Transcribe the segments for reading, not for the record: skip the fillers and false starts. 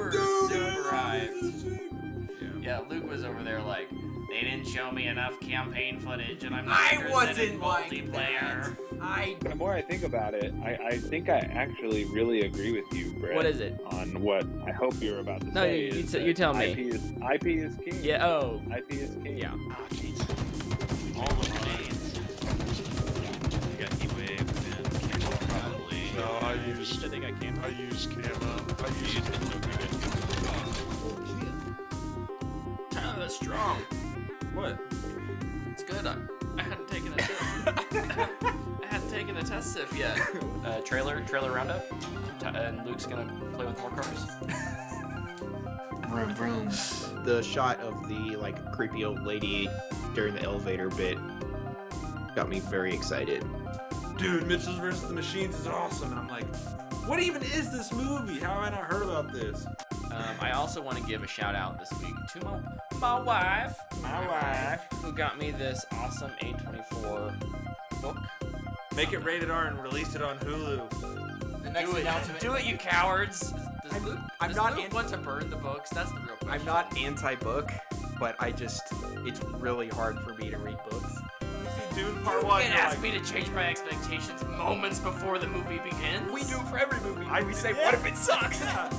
were so surprised. Yeah, Luke was over there like, they didn't show me enough campaign footage, and I'm not interested in multiplayer. The more I think about it, I think I actually really agree with you, Brett. What is it? On what I hope you're about to No, say. you tell me. IP is king. Yeah. Oh. IP is king. Yeah. Oh, jeez. All the grenades. You got heat wave and camo probably. No, I think I camo. I use camo. I use it. Oh, that's strong. What? It's good. I hadn't taken a I hadn't taken a test sip yet. Trailer roundup. And Luke's gonna play with more cars. Vroom vroom. The shot of the creepy old lady during the elevator bit got me very excited. Dude, Mitchell's vs. the Machines is awesome, and I'm like, what even is this movie? How have I not heard about this? I also want to give a shout out this week to my wife, who got me this awesome A24 book. Make it rated R and release it on Hulu. The next announcement. Do it, you cowards! Does I'm not Luke want to burn the books? That's the real question. I'm not anti-book, but it's really hard for me to read books. Dune Part You 1. can't ask me to change my expectations moments before the movie begins. We do it for every movie. We say, yeah. what if it sucks? Yeah.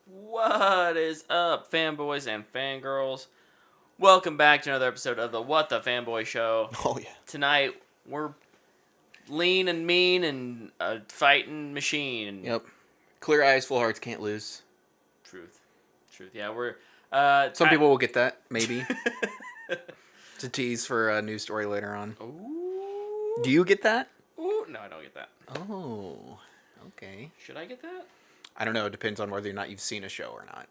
What is up, fanboys and fangirls? Welcome back to another episode of the What the Fanboy Show. Oh yeah. Tonight, we're lean and mean and a fighting machine. Yep. Clear eyes, full hearts, can't lose. Truth. Yeah, we're... Some people will get that, maybe. It's a tease for a news story later on. Ooh. Do you get that? Ooh. No, I don't get that. Oh, okay. Should I get that? I don't know. It depends on whether or not you've seen a show or not.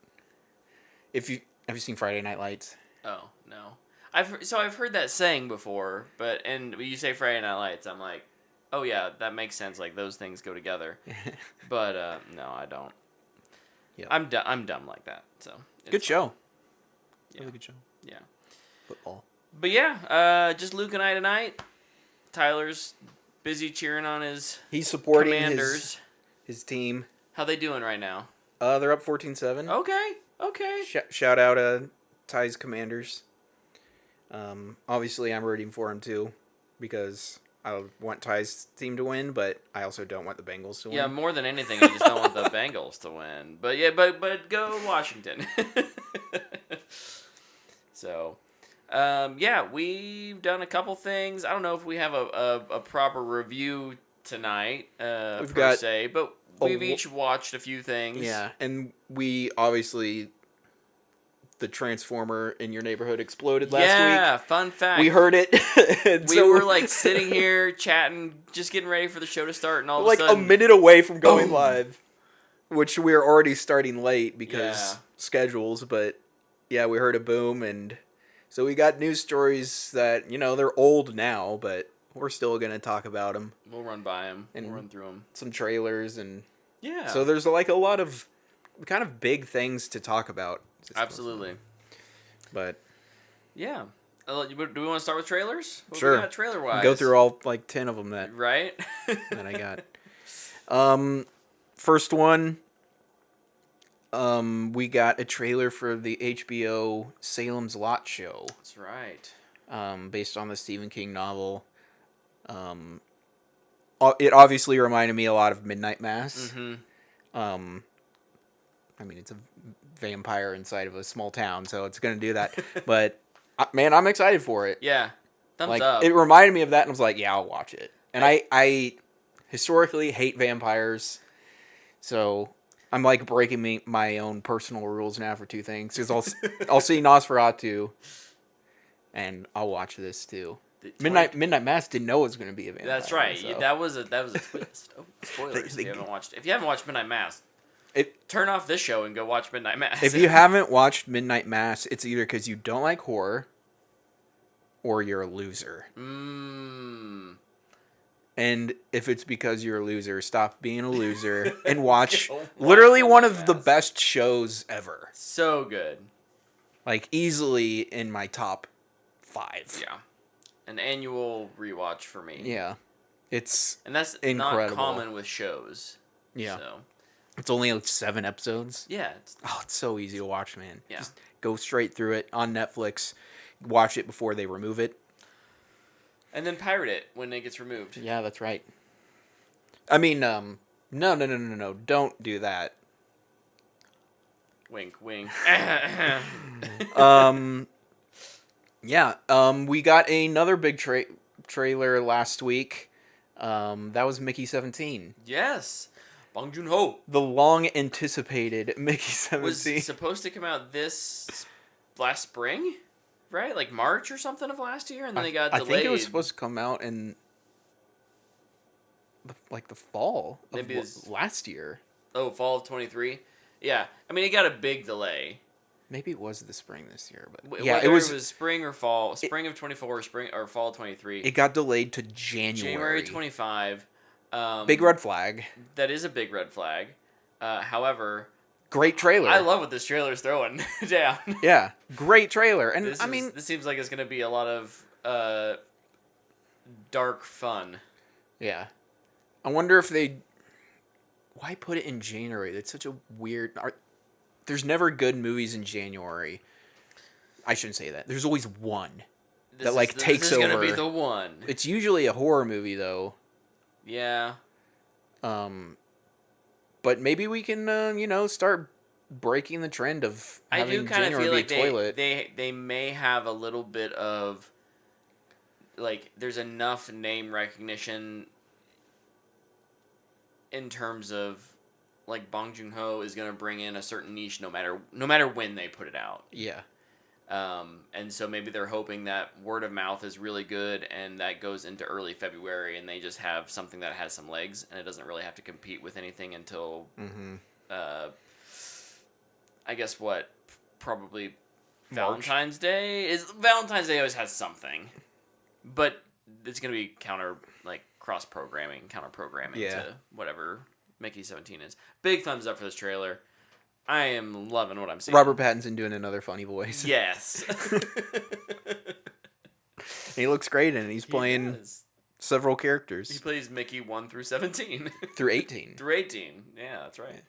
Have you seen Friday Night Lights? Oh, no. I've heard that saying before, and when you say Friday Night Lights, I'm like, oh yeah, that makes sense. Like those things go together. But no, I don't. Yep. I'm dumb like that. So good show. Yeah. Really good show. Yeah. Football. But yeah, just Luke and I tonight. Tyler's busy cheering on his He's supporting Commanders. his team. How they doing right now? They're up 14-7. Okay. Shout out Ty's Commanders. Obviously I'm rooting for him too because I want Ty's team to win, but I also don't want the Bengals to win. Yeah, more than anything, I just don't want the Bengals to win. But yeah, but go Washington. So, yeah, we've done a couple things. I don't know if we have a proper review tonight, We've per se, but we've each watched a few things. Yeah, and we obviously, the Transformer in your neighborhood exploded last week. Yeah, fun fact. We heard it. We were like sitting here chatting, just getting ready for the show to start, and all of a sudden, a minute away from going live, which we are already starting late because schedules. But yeah, we heard a boom, and so we got news stories that they're old now, but we're still gonna talk about them. We'll run by them and And run through them. Some trailers and Yeah. so there's like a lot of kind of big things to talk about. Absolutely. But yeah. Do we want to start with trailers? What sure. we got trailer-wise? Go through all 10 of them that Right? that I got. First one, we got a trailer for the HBO Salem's Lot show. That's right. Based on the Stephen King novel. It obviously reminded me a lot of Midnight Mass. Mm-hmm. I mean, it's a vampire inside of a small town, so it's going to do that. But, man, I'm excited for it. Yeah. Thumbs up. It reminded me of that, and I was like, yeah, I'll watch it. And I historically hate vampires, so I'm, like, breaking my own personal rules now for two things. Because I'll see Nosferatu, and I'll watch this, too. Midnight Mass didn't know it was going to be a vampire. That's right. So. That was a twist. Oh, spoilers if you haven't watched it. If you haven't watched Midnight Mass, turn off this show and go watch Midnight Mass. If you haven't watched Midnight Mass, it's either because you don't like horror or you're a loser. And if it's because you're a loser, stop being a loser and watch Go watch literally one Monday of the Mass. best shows ever. So good. Like, easily in my top 5. Yeah. An annual rewatch for me. Yeah. It's And that's incredible. not common with shows. Yeah. So, It's only like 7 episodes. yeah. Oh, it's so easy to watch, man. Yeah. Just go straight through it on Netflix. Watch it before they remove it. And then pirate it when it gets removed. Yeah, that's right. I mean, no. Don't do that. Wink, wink. Yeah. We got another big trailer last week. That was Mickey 17. Yes. Bong Joon-ho The long anticipated Mickey was 17. supposed to come out this last spring, right? Like March or something of last year, and then they got delayed. I think it was supposed to come out in the fall of Maybe it's- last year. Oh, fall of 23. Yeah, I mean it got a big delay. Maybe it was the spring this year, but Yeah, yeah, it was. spring or fall, spring of 24, spring or fall of 23. It got delayed to January. January 25. Big red flag. That is a big red flag. However, Great trailer. I love what this trailer's throwing down. Yeah, great trailer, and This seems like it's gonna be a lot of dark fun. yeah. I wonder if they. Why put it in January? That's such a weird. There's never good movies in January. I shouldn't say that. There's always one that takes This is gonna be over. the one. It's usually a horror movie though. Yeah. But maybe we can start breaking the trend of I having do kind of January feel be like a toilet. they may have a little bit of like there's enough name recognition in terms of like Bong Joon-ho is going to bring in a certain niche no matter when they put it out. Yeah. And so maybe they're hoping that word of mouth is really good and that goes into early February and they just have something that has some legs and it doesn't really have to compete with anything until I guess probably March. Valentine's Day always has something, but it's gonna be counter programming Yeah. to whatever Mickey 17 is. Big thumbs up for this trailer. I am loving what I'm seeing. Robert Pattinson doing another funny voice. Yes. He looks great in it. He's playing several He characters plays Mickey 1 through 17. through 18. Through 18. Yeah, that's right.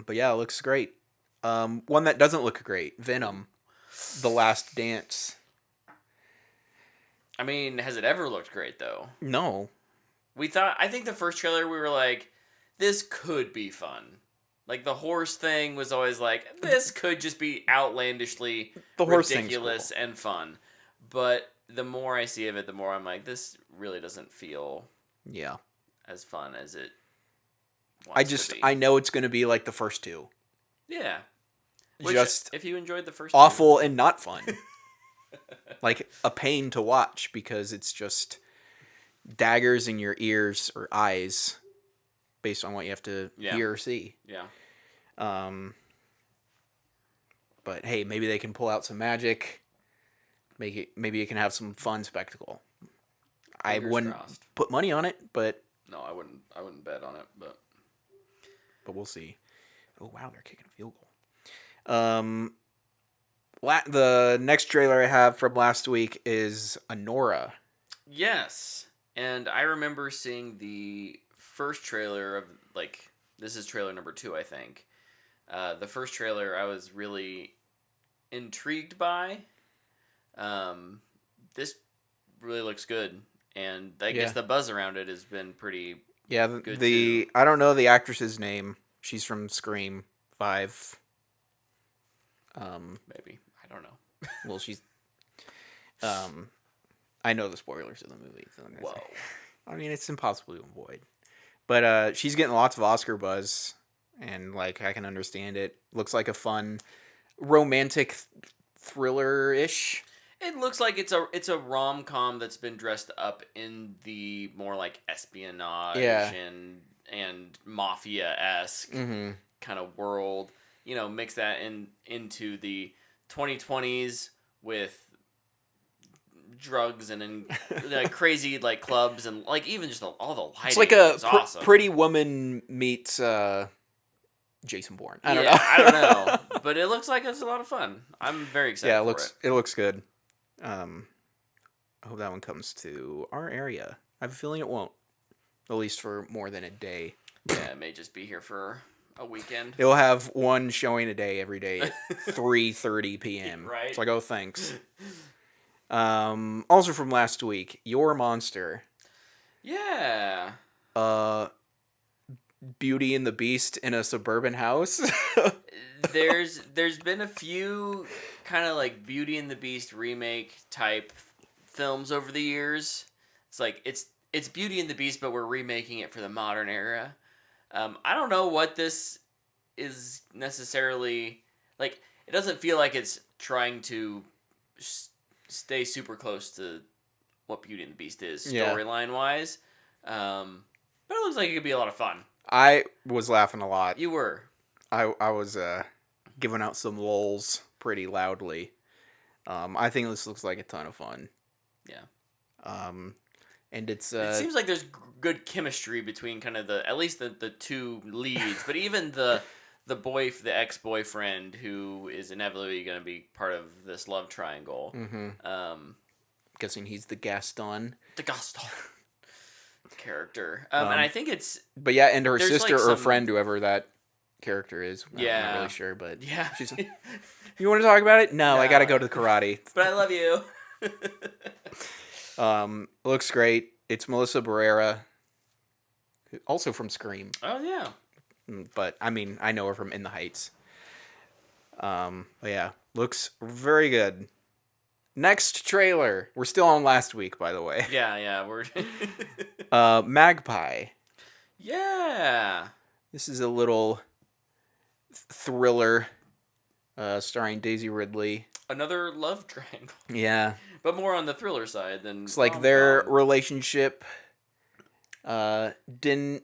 But yeah, it looks great. One that doesn't look great, Venom, The Last Dance. I mean, has it ever looked great though? No. I think the first trailer we were like, this could be fun. Like the horse thing was always like, this could just be outlandishly The horse thing's ridiculous and fun. But the more I see of it, the more I'm like, this really doesn't feel Yeah. as fun as it wants to be. I know it's going to be like the first two. Yeah. Which, Just if you enjoyed the first awful and not fun. Like a pain to watch because it's just daggers in your ears or eyes based on what you have to hear or see. Yeah. But hey, maybe they can pull out some magic. Maybe it can have some fun spectacle. I Fingers wouldn't crossed. put money on it, but No, I wouldn't bet on it, but we'll see. Oh wow, they're kicking a field goal. The next trailer I have from last week is Anora. yes. And I remember seeing the first trailer of this is trailer number 2, I think. The first trailer I was really intrigued by. This really looks good, and I guess the buzz around it has been pretty. Yeah, Good the too. I don't know the actress's name. She's from Scream 5. Maybe I don't know. Well, she's. I know the spoilers of the movie. So I'm gonna Whoa. say. I mean, it's impossible to avoid. But she's getting lots of Oscar buzz, and I can understand it. Looks like a fun, romantic thriller-ish. It looks like it's a rom-com that's been dressed up in the more espionage and mafia-esque kind of world. Mix that into the 2020s with drugs and in like crazy like clubs and like even just all the lighting. It's like a is awesome. Pretty Woman meets Jason Bourne. I don't know. I don't know, but it looks like it's a lot of fun. I'm very excited. Yeah, for it looks good. I hope that one comes to our area. I have a feeling it won't, at least for more than a day. Yeah, it may just be here for a weekend. It'll have one showing a day every day at 3:30 p.m. Right. It's like, oh, thanks. Also from last week, Your Monster. Yeah. Beauty and the Beast in a suburban house. There's been a few kind of like Beauty and the Beast remake type films over the years. It's like it's Beauty and the Beast, but we're remaking it for the modern era. I don't know what this is necessarily like. It doesn't feel like it's trying to stay super close to what Beauty and the Beast is storyline wise. But it looks like it could be a lot of fun. I was laughing a lot. You were. I was giving out some lols pretty loudly. I think this looks like a ton of fun. Yeah. And it's it seems like there's good chemistry between kind of at least the two leads, but even the ex-boyfriend who is inevitably going to be part of this love triangle. Mm-hmm. Guessing he's the Gaston. The Gaston character. And I think it's... But yeah, and her there's sister like or friend, whoever that character is. Yeah. I'm not really sure, but yeah. she's... You want to talk about it? No, I gotta go to karate. But I love you. Looks great. It's Melissa Barrera, also from Scream. Oh, yeah. But, I mean, I know her from In the Heights. But yeah, looks very good. Next trailer. We're still on last week, by the way. Yeah, we're... Magpie. Yeah. This is a little thriller starring Daisy Ridley. Another love triangle. Yeah. But more on the thriller side than... It's like their relationship didn't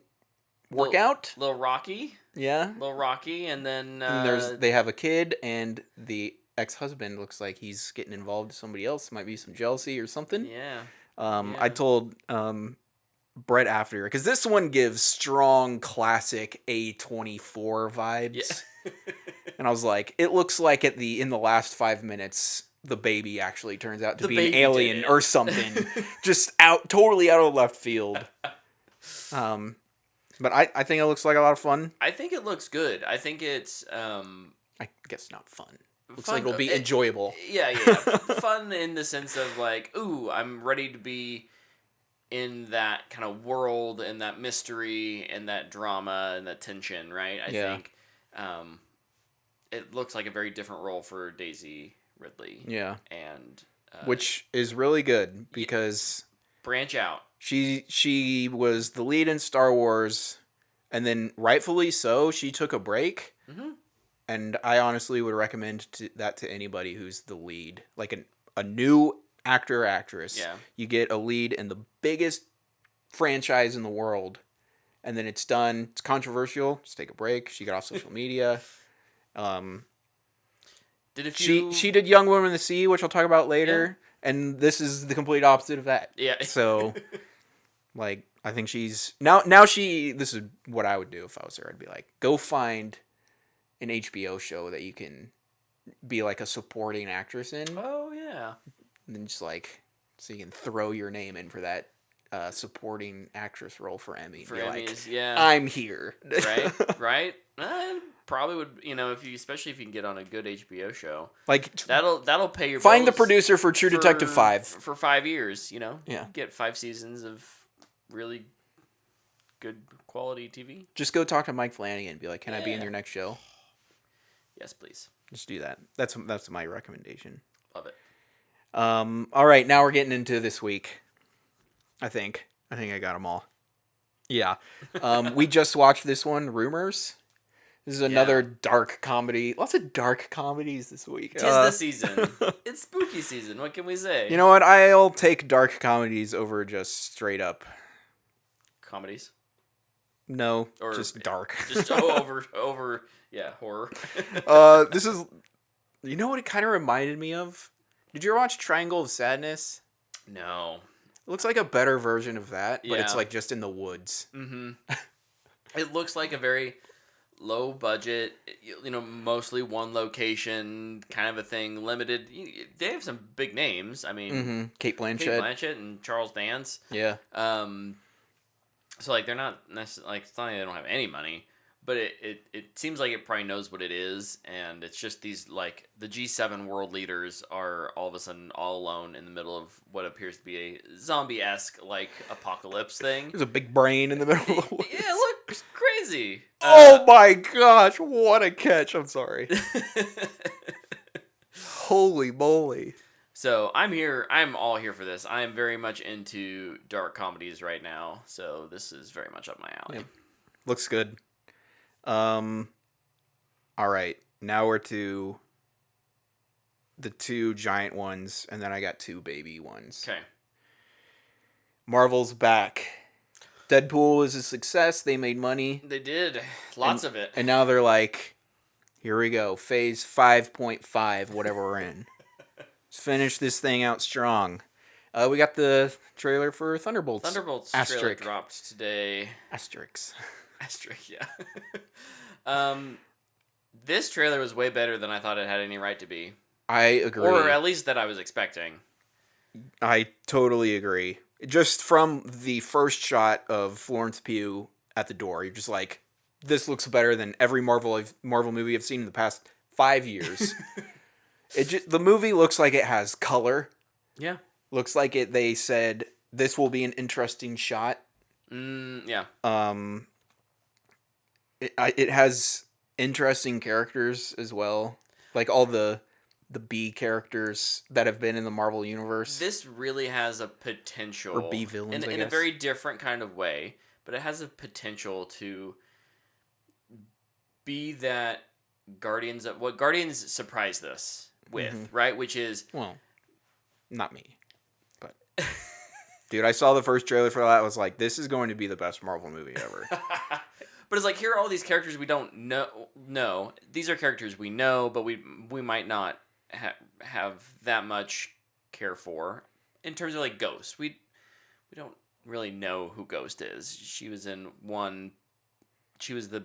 work out. Little rocky. Yeah. Little rocky, and then... and they have a kid, and the ex-husband looks like he's getting involved with somebody else. Might be some jealousy or something. Yeah. I told Brett after, because this one gives strong classic A24 vibes. Yeah. And I was like, it looks like in the last 5 minutes, the baby actually turns out to The be an baby alien did it. or something. Just totally out of left field. But I think it looks like a lot of fun. I think it looks good. I think it's... I guess not fun. Looks fun, like it'll be enjoyable. Yeah. Fun in the sense of like, ooh, I'm ready to be in that kind of world and that mystery and that drama and that tension, right? I think it looks like a very different role for Daisy Ridley. Yeah. And... which is really good because... branch out. She was the lead in Star Wars, and then rightfully so, she took a break. Mm-hmm. And I honestly would recommend that to anybody who's the lead, like a new actor or actress. Yeah. You get a lead in the biggest franchise in the world, and then it's done. It's controversial. Just take a break. She got off social media. She did Young Woman in the Sea, which I'll talk about later. Yeah. And this is the complete opposite of that. Yeah. So, like, I think she's now she. This is what I would do if I was her. I'd be like, go find an HBO show that you can be like a supporting actress in. Oh yeah. And then just like so you can throw your name in for that supporting actress role for Emmy. For be Emmys, like, yeah. I'm here. Right. Probably would, especially if you can get on a good HBO show. Like that'll pay your find the bills producer for True Detective 5 for 5 years. Yeah. Get 5 seasons of really good quality TV. Just go talk to Mike Flanagan and be like, can I be in your next show? Yes, please. Just do that. That's my recommendation. Love it. All right, now we're getting into this week. I think I got them all. Yeah. We just watched this one, Rumors. This is another dark comedy. Lots of dark comedies this week. Tis the season. It's spooky season. What can we say? You know what? I'll take dark comedies over just straight up comedies. No, or just dark. Just over horror. This is, you know what it kind of reminded me of? Did you ever watch Triangle of Sadness? No. It looks like a better version of that, but it's Yeah. like just in the woods. Mm-hmm. It looks like a very low budget, mostly one location kind of a thing, limited. They have some big names. I mean, Mm-hmm. Kate Kate Blanchett. Blanchett and Charles Dance. Yeah. So like they're not necessarily like it's not like they don't have any money, but it seems like it probably knows what it is, and it's just these like the G7 world leaders are all of a sudden all alone in the middle of what appears to be a zombie-esque like apocalypse thing. There's a big brain in the middle of the woods. Yeah, it looks crazy. Oh my gosh, what a catch. I'm sorry. Holy moly. So I'm all here for this. I am very much into dark comedies right now, so this is very much up my alley. Yep. Looks good. All right. Now we're to the two giant ones, and then I got two baby ones. Okay. Marvel's back. Deadpool is a success. They made money. They did. Lots of it. And now they're like, here we go. Phase 5.5, whatever we're in. Let's finish this thing out strong. We got the trailer for Thunderbolts. Thunderbolts trailer Asterisk. dropped today. Asterix. Asterisk, yeah. This trailer was way better than I thought it had any right to be. I agree. Or at least that I was expecting. I totally agree. Just from the first shot of Florence Pugh at the door, you're just like, this looks better than every Marvel movie I've seen in the past 5 years. The movie looks like it has color. Yeah. Looks like they said this will be an interesting shot. Yeah. It has interesting characters as well, like all the B characters that have been in the Marvel universe. This really has a potential, Or B villains, I in a guess. very different kind of way, but it has a potential to be that what Guardians surprised us with, right? Which is Well, not me, but dude, I saw the first trailer for that. I was like, this is going to be the best Marvel movie ever. But it's like, here are all these characters we don't know. These are characters we know, but we might not have that much care for. In terms of like Ghost, we don't really know who Ghost is. She was the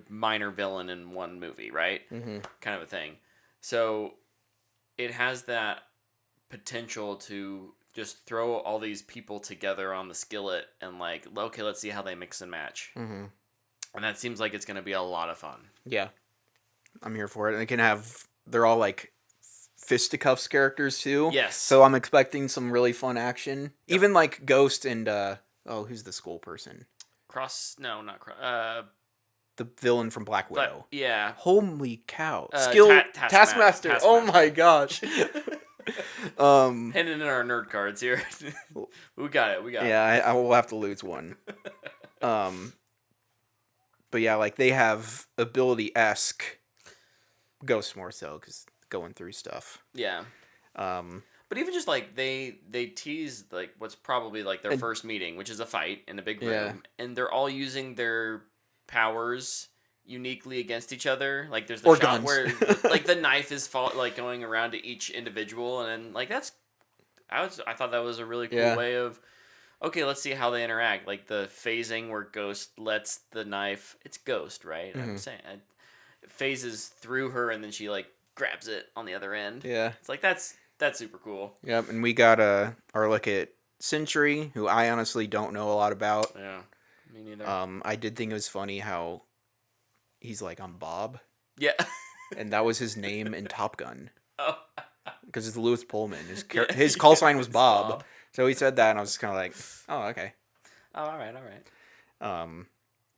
minor villain in one movie, right? Mm-hmm. Kind of a thing. So it has that potential to just throw all these people together on the skillet and like, okay, let's see how they mix and match. Mm-hmm. And that seems like it's going to be a lot of fun. Yeah, I'm here for it. And they're all like fisticuffs characters too. Yes. So I'm expecting some really fun action. Yep. Even like Ghost and who's the school person? The villain from Black Widow. Yeah. Holy cow! Taskmaster. Taskmaster. Oh my gosh. Handing in our nerd cards here. we got it. Yeah, I will have to lose one. But yeah, like they have ability-esque Ghost more so because going through stuff. Yeah. But even just like they tease like what's probably like their first meeting, which is a fight in a big room, Yeah. and they're all using their powers uniquely against each other. Like there's the Or shot guns. where like the knife is like going around to each individual, and then like I thought that was a really cool way of. Okay, let's see how they interact. Like the phasing where Ghost lets the knife. It's Ghost, right? Mm-hmm. I'm saying it phases through her, and then she like grabs it on the other end. Yeah. It's like that's super cool. Yep, and we got our look at Sentry, who I honestly don't know a lot about. Yeah, me neither. I did think it was funny how he's like, I'm Bob, Yeah. and that was his name in Top Gun. Oh. Because it's Louis Pullman. His Yeah, call sign was it's Bob. Bob. So he said that, and I was just kind of like, oh, okay. Oh, all right.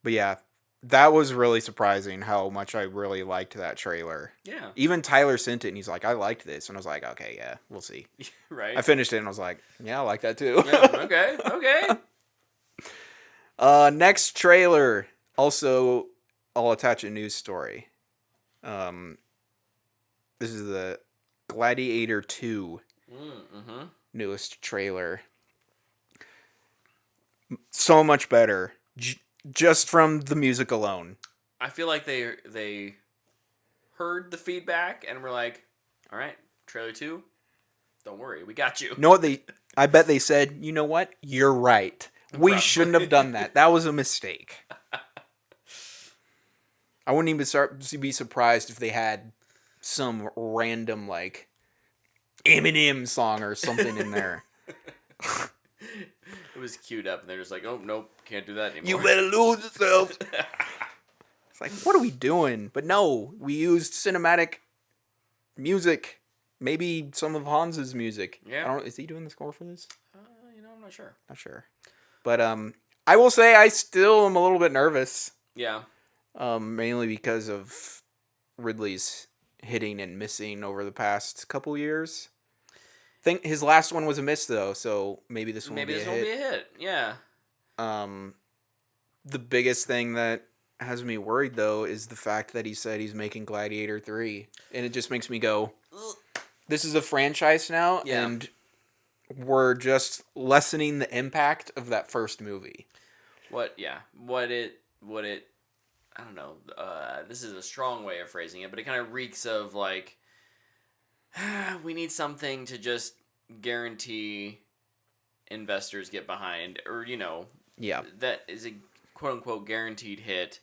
But yeah, that was really surprising how much I really liked that trailer. Yeah. Even Tyler sent it, and he's like, I liked this. And I was like, okay, yeah, we'll see. Right. I finished it, and I was like, yeah, I like that too. Yeah, okay. Next trailer. Also, I'll attach a news story. This is the Gladiator 2 newest trailer. So much better. Just from the music alone. I feel like they heard the feedback and were like, all right, trailer 2, Don't worry, we got you. know what I bet they said, you know what? You're right. We Probably. shouldn't have done that. That was a mistake. I wouldn't even be surprised if they had some random, like, Eminem song or something in there. It was queued up, and they're just like, "Oh nope, can't do that anymore." You better lose yourself. It's like, what are we doing? But no, we used cinematic music. Maybe some of Hans's music. Yeah. Is he doing the score for this? I'm not sure. Not sure. But I will say I still am a little bit nervous. Yeah. Mainly because of Ridley's hitting and missing over the past couple years. I think his last one was a miss though, so maybe this one will be a hit. Yeah. The biggest thing that has me worried though is the fact that he said he's making Gladiator 3, and it just makes me go, this is a franchise now, Yeah. and we're just lessening the impact of that first movie. What it I don't know, this is a strong way of phrasing it, but it kind of reeks of like, we need something to just guarantee investors get behind, or, Yeah. that is a quote-unquote guaranteed hit,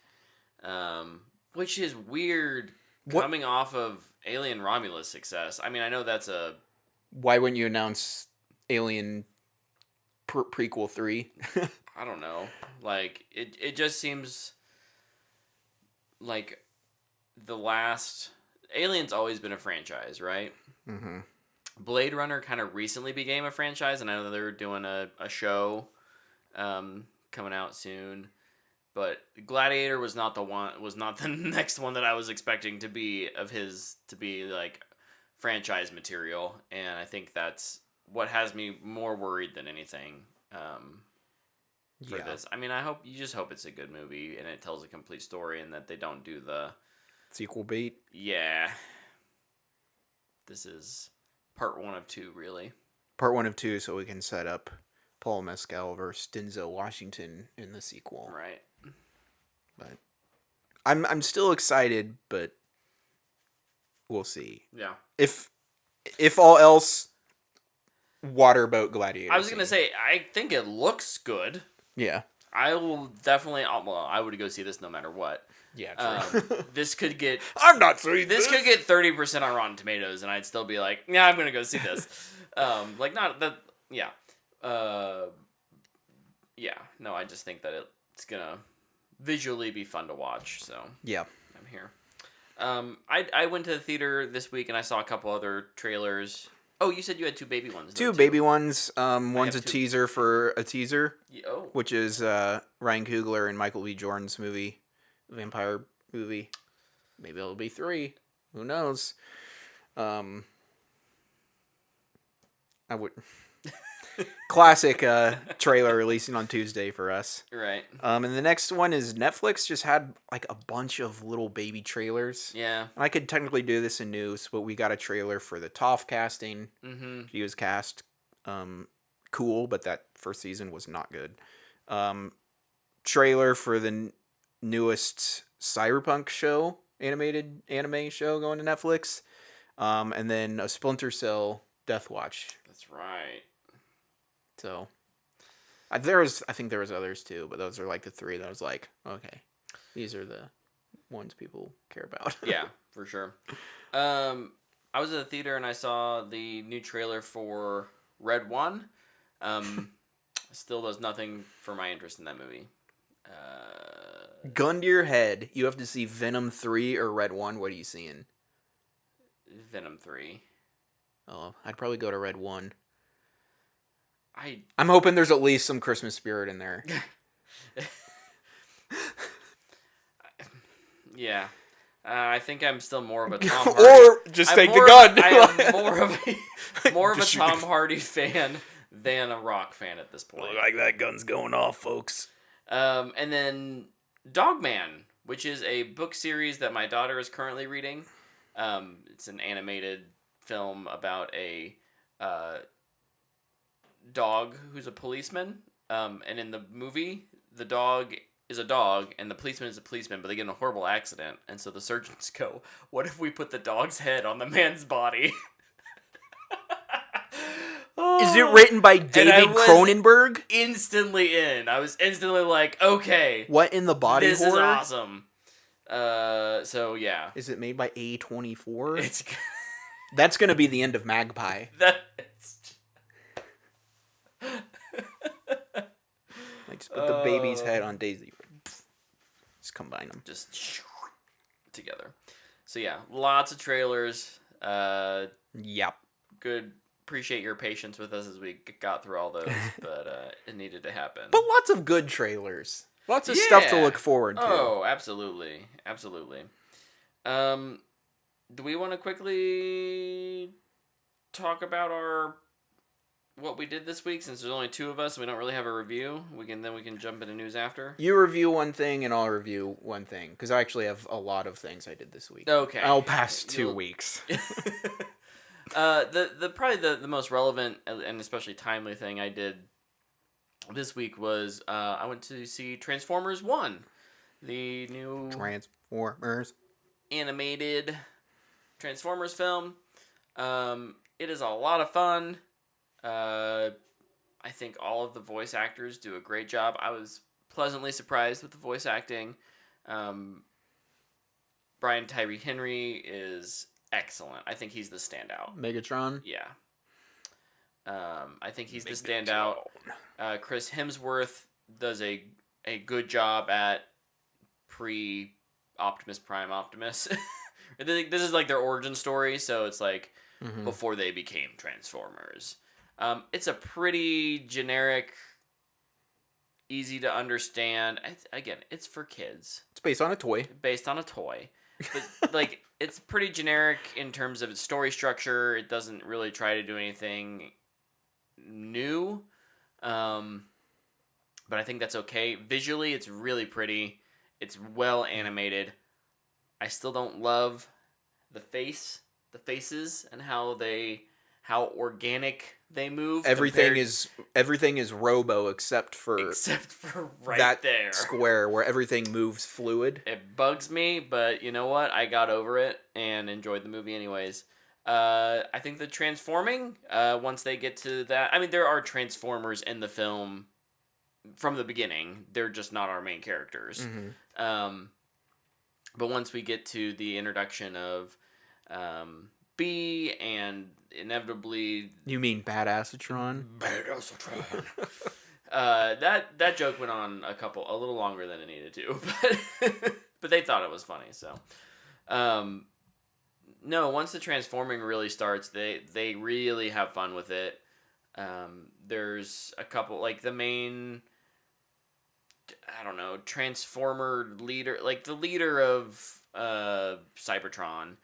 which is weird coming off of Alien Romulus success. I mean, I know that's a... Why wouldn't you announce Alien prequel 3? I don't know. Like, it just seems like the last... Alien's always been a franchise, right? Mm-hmm. Blade Runner kind of recently became a franchise, and I know that they're doing a show coming out soon. But Gladiator was not the next one that I was expecting to be like franchise material, and I think that's what has me more worried than anything for this. I mean, you just hope it's a good movie and it tells a complete story, and that they don't do the sequel bait. Yeah. This is part 1 of 2, really. Part 1 of 2, so we can set up Paul Mescal versus Denzel Washington in the sequel. Right. But I'm still excited, but we'll see. Yeah. If all else, Waterboat Gladiator. I was gonna say, I think it looks good. Yeah. I will definitely. Well, I would go see this no matter what. Yeah. True. This could get. I'm not saying this could get 30% on Rotten Tomatoes, and I'd still be like, yeah, I'm gonna go see this. Like not that. Yeah. Yeah. No, I just think that it's gonna visually be fun to watch. So yeah, I'm here. I went to the theater this week and I saw a couple other trailers. Oh, you said you had 2 baby ones. Two baby ones. One's a teaser for a teaser, Oh. which is Ryan Coogler and Michael B. Jordan's movie, vampire movie. Maybe it'll be 3. Who knows? I would. Classic trailer releasing on Tuesday for us. Right. And the next one is Netflix just had like a bunch of little baby trailers. Yeah. And I could technically do this in news, but we got a trailer for the Toph casting. Mm-hmm. She was cast cool, but that first season was not good. Trailer for the newest Cyberpunk show, anime show going to Netflix. And then a Splinter Cell Death Watch. That's right. So, I think there was others too, but those are like the 3 that I was like, okay, these are the ones people care about. Yeah, for sure. I was at the theater and I saw the new trailer for Red One. Still does nothing for my interest in that movie. Gun to your head, you have to see Venom 3 or Red 1. What are you seeing? Venom 3. Oh, I'd probably go to Red 1. I'm hoping there's at least some Christmas spirit in there. Yeah. I think I'm still more of a Tom Hardy. Or just take the gun. I am more of a Tom Hardy fan than a Rock fan at this point. Look like that gun's going off, folks. And then Dogman, which is a book series that my daughter is currently reading. It's an animated film about a dog who's a policeman. And in the movie, the dog is a dog and the policeman is a policeman, but they get in a horrible accident. And so the surgeons go, what if we put the dog's head on the man's body? Is it written by I David was- Cronenberg? Instantly in. I was instantly like, okay, What in the body this horror? is awesome. So yeah, Is it made by A24? it's That's gonna be the end of Magpie. that's. Like, just put the baby's head on Daisy. Just combine them. Just together. So yeah, lots of trailers. Yep. Good. Appreciate your patience with us as we got through all those, but it needed to happen. But lots of good trailers. Lots of stuff to Yeah. look forward to. Oh, absolutely, absolutely. Do we want to quickly talk about what we did this week? Since there's only two of us, we don't really have a review. We can jump into news after. You review one thing and I'll review one thing because I actually have a lot of things I did this week. Okay. I'll pass 2 You'll- weeks. Probably the most relevant and especially timely thing I did this week was I went to see Transformers 1, the new Transformers. animated Transformers film. It is a lot of fun. I think all of the voice actors do a great job. I was pleasantly surprised with the voice acting. Brian Tyree Henry is excellent. I think he's the standout. Megatron. Yeah. I think he's the standout. Chris Hemsworth does a good job at pre-Optimus Prime Optimus. This is like their origin story, so it's like before they became Transformers. It's a pretty generic, easy to understand. Again, it's for kids. It's based on a toy. Based on a toy. But like it's pretty generic in terms of its story structure. It doesn't really try to do anything new. But I think that's okay. Visually, it's really pretty. It's well animated. I still don't love the faces and how organic they move. Everything is Robo except for right that there. square where everything moves fluid. It bugs me, but you know what? I got over it and enjoyed the movie anyways. I think the transforming, once they get to that... I mean, there are Transformers in the film from the beginning. They're just not our main characters. But once we get to the introduction of B and inevitably... You mean Badassatron? Badassatron. That joke went on a little longer than it needed to, but they thought it was funny. So, no, once the transforming really starts, they really have fun with it. There's a couple like the main, I don't know, Transformer leader, like the leader of Cybertron,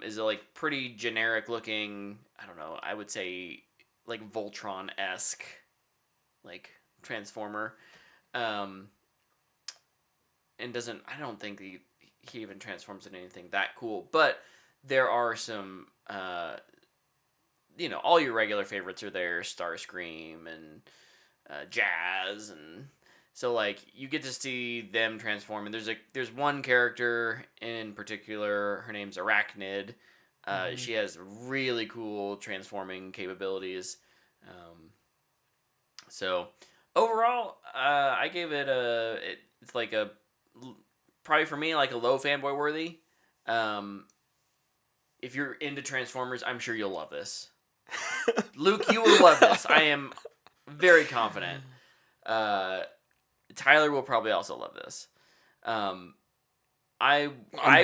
is a like pretty generic looking. I don't know. I would say like Voltron-esque, like Transformer, and doesn't. I don't think he even transforms into anything that cool. But there are some, all your regular favorites are there: Starscream and Jazz, and so like you get to see them transform. And there's one character in particular. Her name's Arachnid. She has really cool transforming capabilities. So overall, I gave it it's like probably for me like a low fanboy worthy. If you're into Transformers, I'm sure you'll love this. Luke, you will love this. I am very confident. Tyler will probably also love this. I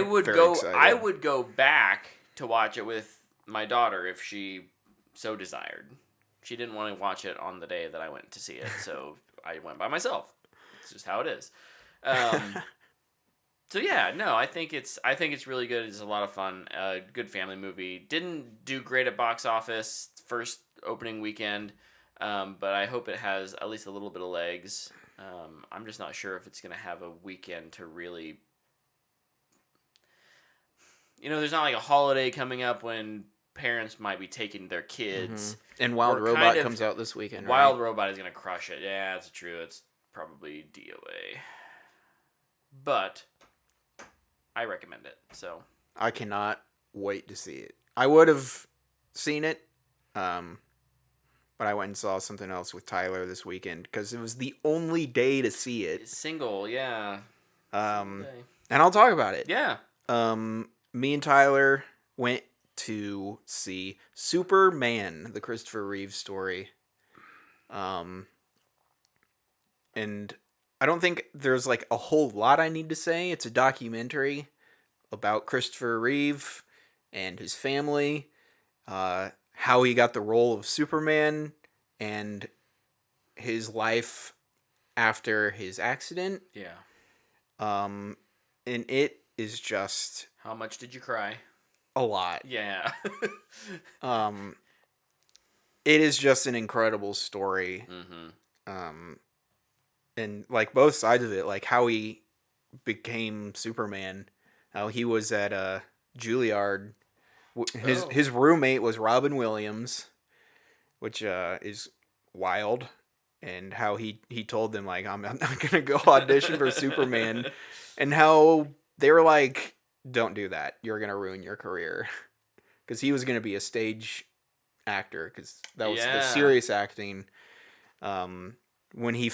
would go. excited. I would go back to watch it with my daughter if she so desired. She didn't want to watch it on the day that I went to see it, so I went by myself. It's just how it is. So yeah, no, I think it's really good. It's a lot of fun. Good family movie. Didn't do great at box office first opening weekend, but I hope it has at least a little bit of legs. I'm just not sure if it's gonna have a weekend to really. There's not like a holiday coming up when parents might be taking their kids. And Wild We're Robot kind of- comes out this weekend. Wild right? Robot is gonna crush it. Yeah, that's true. It's probably DOA, but I recommend it. So I cannot wait to see it. I would have seen it, but I went and saw something else with Tyler this weekend because it was the only day to see it. Single, yeah. And I'll talk about it. Yeah. Me and Tyler went to see Superman, the Christopher Reeve story. And I don't think there's like a whole lot I need to say. It's a documentary about Christopher Reeve and his family, how he got the role of Superman, and his life after his accident. Yeah. And it is just How much did you cry? a lot. Yeah. It is just an incredible story. Mm-hmm. And like both sides of it, like how he became Superman, how he was at Juilliard. His roommate was Robin Williams, which is wild, and how he told them like I'm not gonna go audition for Superman, and how they were like, don't do that, you're gonna ruin your career, because he was gonna be a stage actor, because that was the serious acting. When he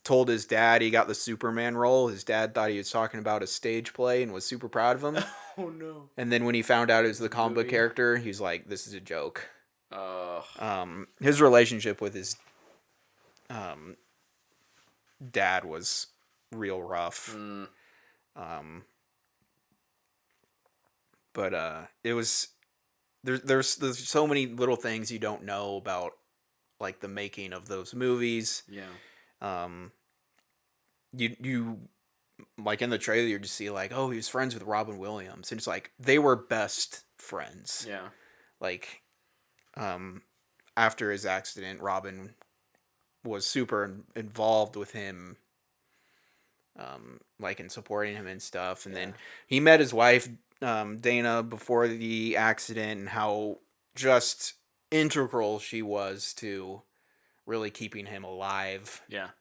told his dad he got the Superman role, his dad thought he was talking about a stage play and was super proud of him. Oh no. And then when he found out it was the comic book character, he was like, this is a joke. His relationship with his dad was real rough. But it was there's so many little things you don't know about, like the making of those movies. Yeah. You like in the trailer you just see like, oh, he was friends with Robin Williams, and it's like they were best friends. Yeah. Like after his accident, Robin was super involved with him, like in supporting him and stuff. And then he met his wife Dana before the accident, and how just integral she was to really keeping him alive. Yeah.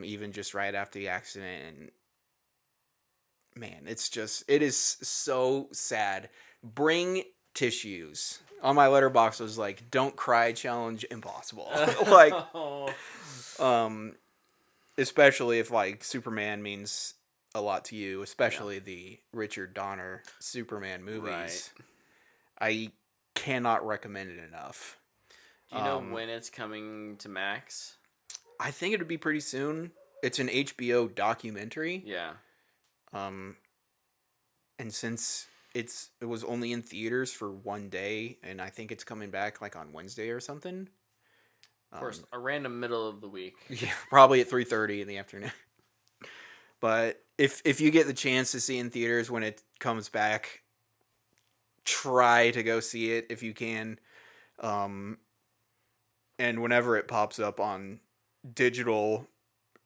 Even just right after the accident. And man, it is so sad. Bring tissues. On my letterbox was like, don't cry challenge impossible. Like, especially if like Superman means a lot to you, especially the Richard Donner Superman movies. Right. I cannot recommend it enough. Do you know when it's coming to Max? I think it would be pretty soon. It's an HBO documentary. Yeah. And since it was only in theaters for one day, and I think it's coming back like on Wednesday or something. Of course, a random middle of the week. Yeah, probably at 3:30 in the afternoon. But if you get the chance to see it in theaters when it comes back, try to go see it if you can. And whenever it pops up on digital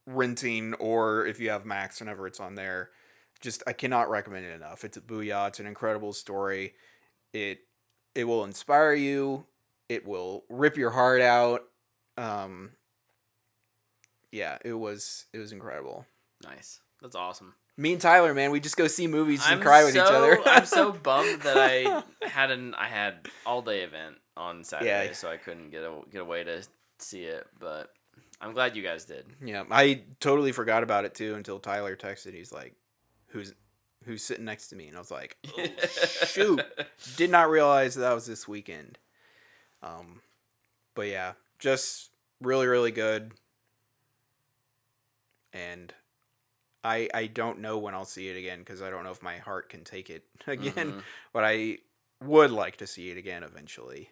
renting, or if you have Max, whenever it's on there, I cannot recommend it enough. It's a booyah. It's an incredible story. It will inspire you. It will rip your heart out. Yeah, it was incredible. Nice. That's awesome. Me and Tyler, man, we just go see movies and cry with each other. I'm so bummed that I had all day event on Saturday, so I couldn't get away to see it. But I'm glad you guys did. Yeah, I totally forgot about it too until Tyler texted. He's like, "Who's sitting next to me?" And I was like, "Oh shoot!" Did not realize that was this weekend. But yeah, just really, really good. And I don't know when I'll see it again, because I don't know if my heart can take it again. Mm-hmm. But I would like to see it again eventually.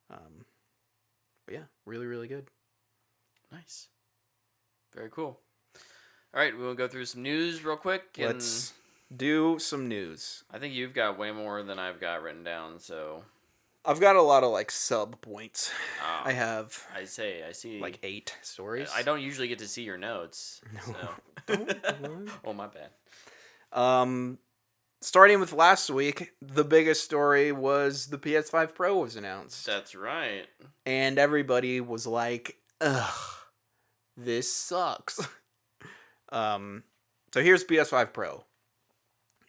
But yeah, really, really good. Nice. Very cool. All right, we will go through some news real quick. Let's do some news. I think you've got way more than I've got written down, so... I've got a lot of like sub points. Oh, I see like 8 stories. I don't usually get to see your notes. No. So. Oh, my bad. Starting with last week, the biggest story was the PS5 Pro was announced. That's right. And everybody was like, ugh, this sucks. So here's PS5 Pro.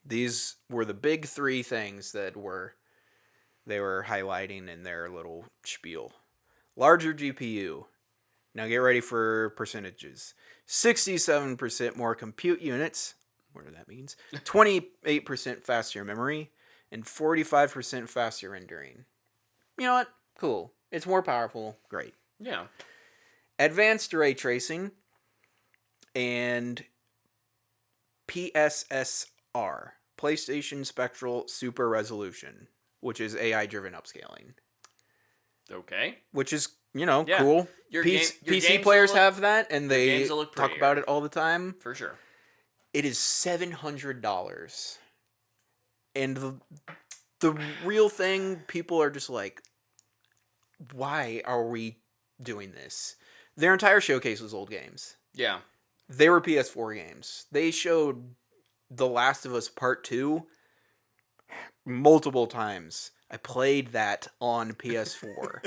These were the big 3 things that they were highlighting in their little spiel. Larger GPU. Now get ready for percentages. 67% more compute units, whatever that means. 28% faster memory, and 45% faster rendering. You know what? Cool. It's more powerful. Great. Yeah. Advanced ray tracing and PSSR, PlayStation Spectral Super Resolution, which is AI-driven upscaling. Okay. Which is, Yeah. cool. Your PC games will players look- have that, and they games will look talk about prettier. it all the time. For sure. It is $700. And the real thing, people are just like, why are we doing this? Their entire showcase was old games. Yeah. They were PS4 games. They showed The Last of Us Part 2 multiple times. I played that on PS4.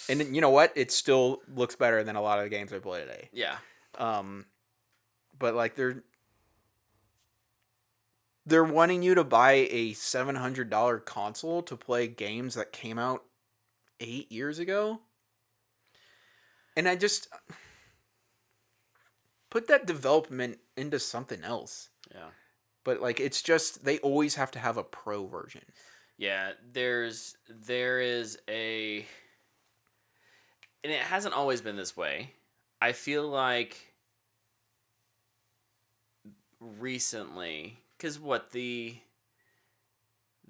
And you know what? It still looks better than a lot of the games I play today. Yeah. But like they're wanting you to buy a $700 console to play games that came out 8 years ago. And I just put that development into something else. Yeah. But like it's just they always have to have a pro version. Yeah, there is a, and it hasn't always been this way. I feel like recently, because the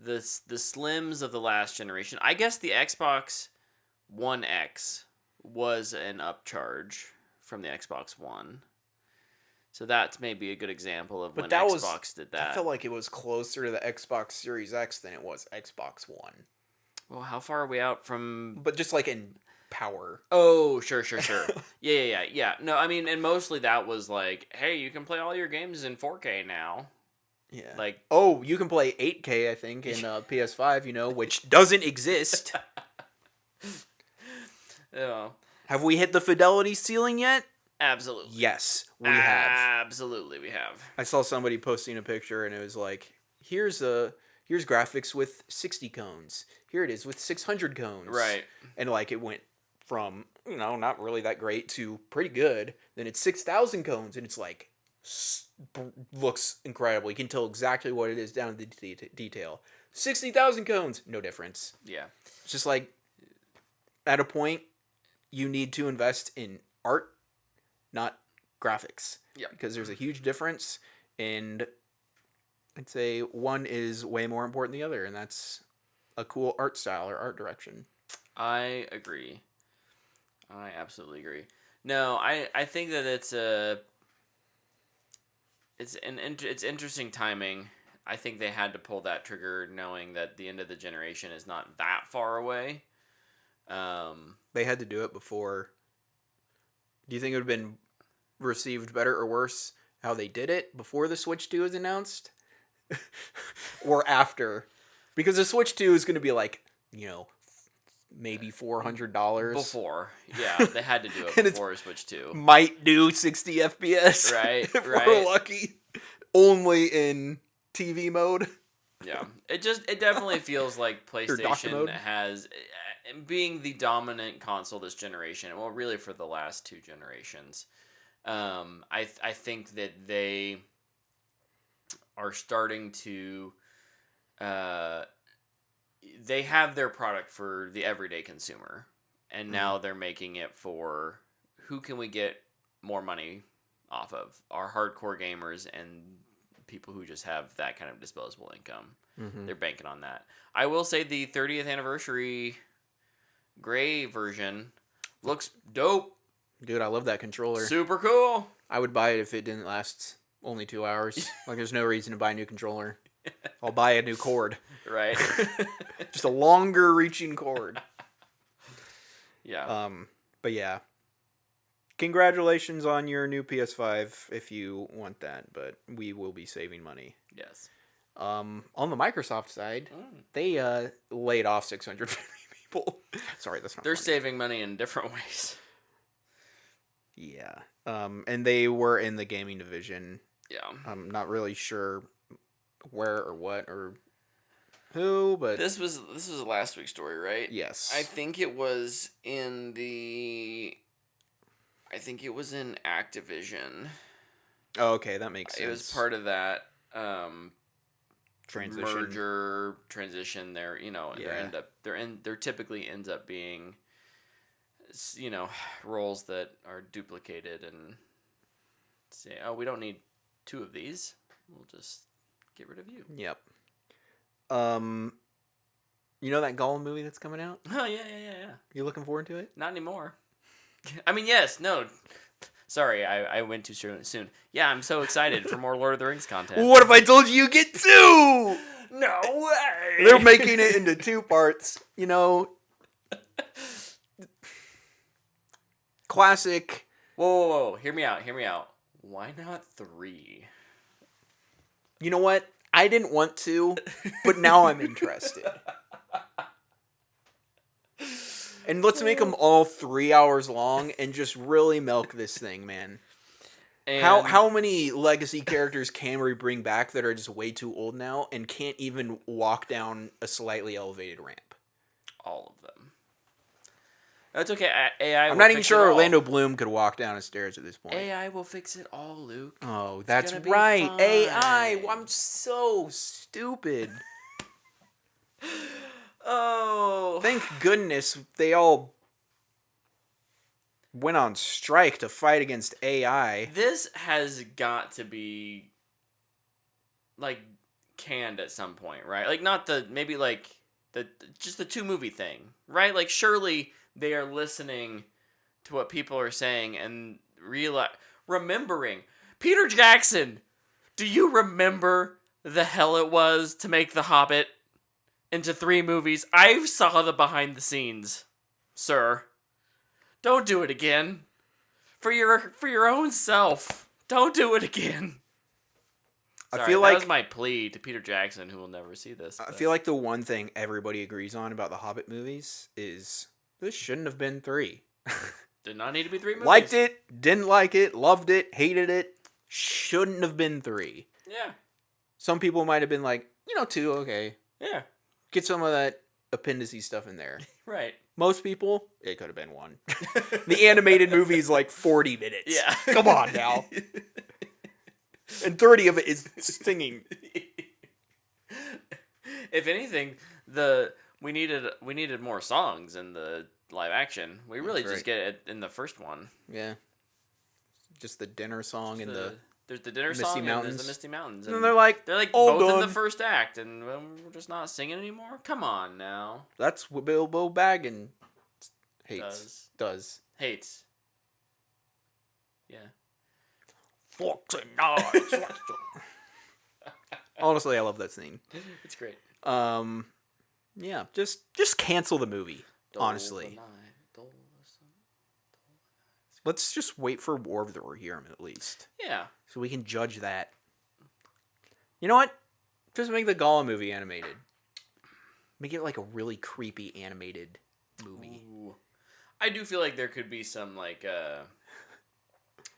Slims of the last generation, I guess the Xbox One X was an upcharge from the Xbox One. So that's maybe a good example of But when that Xbox did that. I felt like it was closer to the Xbox Series X than it was Xbox One. Well, how far are we out from... But just like in power. Oh, sure. Yeah. No, I mean, and mostly that was like, hey, you can play all your games in 4K now. Yeah. Like, oh, you can play 8K, I think, in PS5, which doesn't exist. yeah, Have we hit the fidelity ceiling yet? absolutely. Yes, we have. Absolutely, we have. I saw somebody posting a picture and it was like, here's graphics with 60 cones. Here it is with 600 cones. Right. And like it went from, not really that great to pretty good. Then it's 6,000 cones and it's like looks incredible. You can tell exactly what it is down to the detail. 60,000 cones, no difference. Yeah. It's just like at a point you need to invest in art, not graphics. Yeah. Because there's a huge difference, and I'd say one is way more important than the other, and that's a cool art style or art direction. I agree. I absolutely agree. No, I think that it's interesting timing. I think they had to pull that trigger knowing that the end of the generation is not that far away. They had to do it before. Do you think it would have been received better or worse how they did it before the Switch 2 was announced? Or after? Because the Switch 2 is going to be like, maybe $400. Before. Yeah, they had to do it And it's- before Switch 2. Might do 60 FPS. Right, if right. we're lucky. Only in TV mode. Yeah. It definitely feels like doctor PlayStation mode. has, being the dominant console this generation, well, really for the last two generations, I think that they are starting to, they have their product for the everyday consumer, and now they're making it for who can we get more money off of? Our hardcore gamers and people who just have that kind of disposable income. They're banking on that. I will say the 30th anniversary gray version looks dope. Dude, I love that controller. Super cool. I would buy it if it didn't last only 2 hours. Like, there's no reason to buy a new controller. I'll buy a new cord. Right. Just a longer reaching cord. Yeah. But yeah. Congratulations on your new PS5 if you want that, but we will be saving money. Yes. On the Microsoft side, they laid off 650 people. Sorry, that's not They're funny. saving money in different ways. Yeah. And they were in the gaming division. Yeah. I'm not really sure where or what or who, but This was last week's story, right? yes. I think it was in Activision. Oh, okay, that makes sense. It was part of that transition. merger transition. There, Yeah. there typically ends up being, roles that are duplicated and say, oh, we don't need 2 of these. We'll just get rid of you. Yep. You know that Gollum movie that's coming out? Oh yeah. You looking forward to it? Not anymore. I mean, yes, no. Sorry, I went too soon. Yeah, I'm so excited for more Lord of the Rings content. What if I told you get 2? No way! They're making it into 2 parts. Classic. Whoa. Hear me out. Why not 3? You know what? I didn't want to, but now I'm interested. And let's make them all 3 hours long and just really milk this thing, man. And How many legacy characters can we bring back that are just way too old now and can't even walk down a slightly elevated ramp? all of them. That's okay. AI. I'm will not even fix sure it all. Orlando Bloom could walk down the stairs at this point. AI will fix it all, Luke. Oh, that's gonna be right. fine. AI. I'm so stupid. Oh. Thank goodness they all went on strike to fight against AI. This has got to be canned at some point, right? Not maybe just the 2 movie thing, right? Surely they are listening to what people are saying and remembering. Peter Jackson, do you remember the hell it was to make The Hobbit into 3 movies? I saw the behind the scenes, sir. Don't do it again. For your own self. Don't do it again. Sorry, I feel that like was my plea to Peter Jackson, who will never see this. I feel like the one thing everybody agrees on about the Hobbit movies is this shouldn't have been 3. Did not need to be 3 movies. Liked it, didn't like it, loved it, hated it. Shouldn't have been 3. Yeah. Some people might have been like, 2, okay. Yeah. Get some of that appendice stuff in there. Right. Most people, it could have been 1. The animated movie is 40 minutes. Yeah. Come on now. And 30 of it is singing. If anything, we needed more songs in the live action. We really That's just right. get it in the first one. Yeah. Just the dinner song and the There's the dinner Misty song and Mountains. there's the Misty Mountains. And they're like, all both in done. the first act, and we're just not singing anymore. Come on now. That's what Bilbo Baggins hates. Does. Hates. Yeah. Honestly, I love that scene. It's great. Yeah, just cancel the movie. Honestly, let's just wait for War of the Rohirrim at least, Yeah. so we can judge that. You know what? Just make the Gollum movie animated. Make it like a really creepy animated movie. Ooh. I do feel like there could be some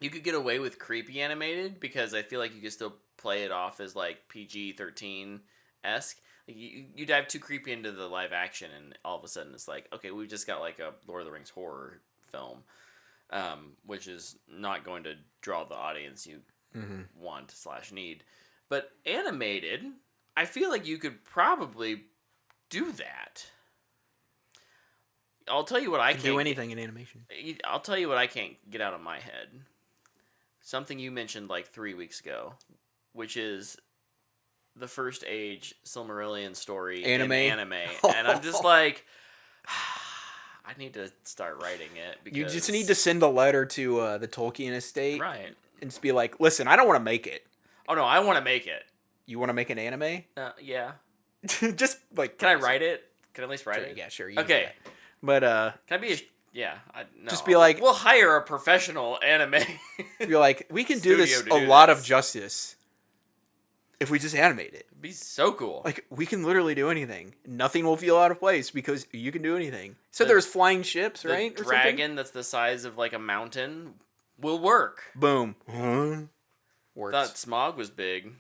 you could get away with creepy animated because I feel like you could still play it off as PG-13-esque. You dive too creepy into the live action and all of a sudden it's okay, we've just got a Lord of the Rings horror film, which is not going to draw the audience you want/need. But animated, I feel like you could probably do that. I'll tell you what I can't do anything in animation. I'll tell you what I can't get out of my head. Something you mentioned 3 weeks ago, which is the First Age Silmarillion story Anime? in anime. And I'm just I need to start writing it. Because... You just need to send a letter to the Tolkien estate. Right. And just be like, listen, I don't want to make it. Oh, no, I want to make it. You want to make an anime? Yeah. Just Can I write it? Can I at least write it? Yeah, sure. You Okay. But, Can I be yeah. No. Just be like... We'll hire a professional anime. Be like, we can do this Studio to a do lot this. of justice if we just animate it. It'd be so cool. We can literally do anything. Nothing will feel out of place because you can do anything. So there's flying ships, the right? Or dragon something? that's the size of a mountain will work. Boom. Works. Thought Smog was big.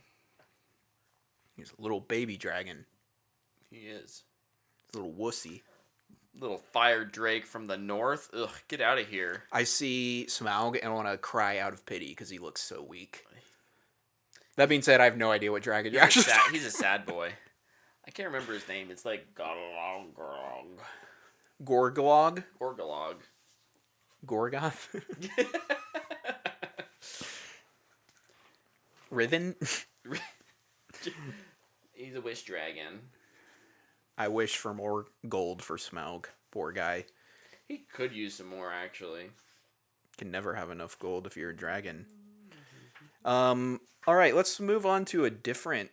He's a little baby dragon. He is. Little wussy. Little fire drake from the north. Ugh, get out of here. I see Smaug and I want to cry out of pity because he looks so weak. That being said, I have no idea what Dragon Jack is. He's a sad boy. I can't remember his name. It's like Gorgalog? Gorgalog. Gorgoth? Riven? He's a wish dragon. I wish for more gold for Smaug. Poor guy. He could use some more, actually. Can never have enough gold if you're a dragon. All right, let's move on to a different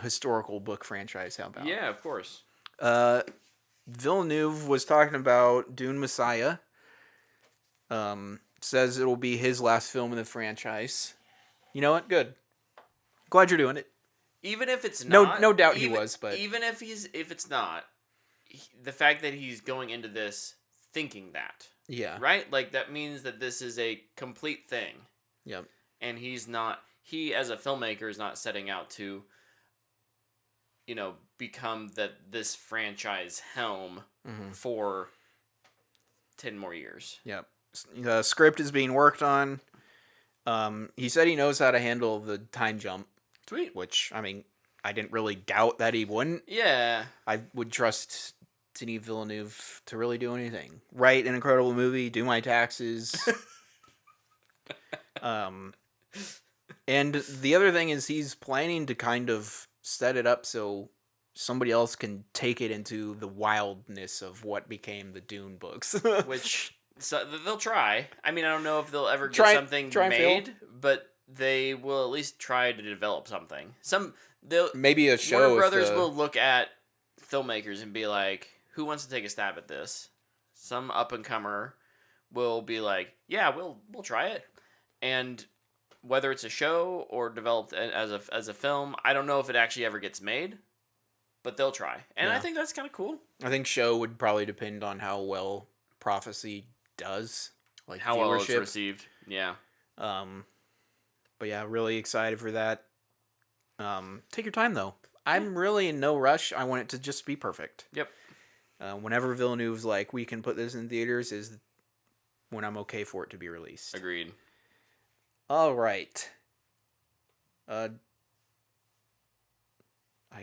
historical book franchise. How about? Yeah, of course. Villeneuve was talking about Dune Messiah. Says it'll be his last film in the franchise. You know what? Good. Glad you're doing it. Even if it's not, no doubt he was, but even if it's not, the fact that he's going into this thinking that, yeah, right? Like that means that this is a complete thing. Yep. And he as a filmmaker is not setting out to, become this franchise helm for 10 more years. Yep. The script is being worked on. He said he knows how to handle the time jump. Sweet. Which, I mean, I didn't really doubt that he wouldn't. Yeah. I would trust Denis Villeneuve to really do anything. Write an incredible movie, do my taxes. And the other thing is he's planning to kind of set it up so somebody else can take it into the wildness of what became the Dune books. So they'll try. I mean, I don't know if they'll ever get something made, but they will at least try to develop something. Maybe a show. Warner Brothers will look at filmmakers and be like, "Who wants to take a stab at this?" Some up and comer will be like, "Yeah, we'll try it." And whether it's a show or developed as a film, I don't know if it actually ever gets made, but they'll try. And I think that's kind of cool. I think show would probably depend on how well Prophecy does, like how viewership. well it's received. Yeah. But yeah, really excited for that. Take your time though. I'm really in no rush. I want it to just be perfect. Yep. Whenever Villeneuve's like, we can put this in theaters, is when I'm okay for it to be released. Agreed. All right. I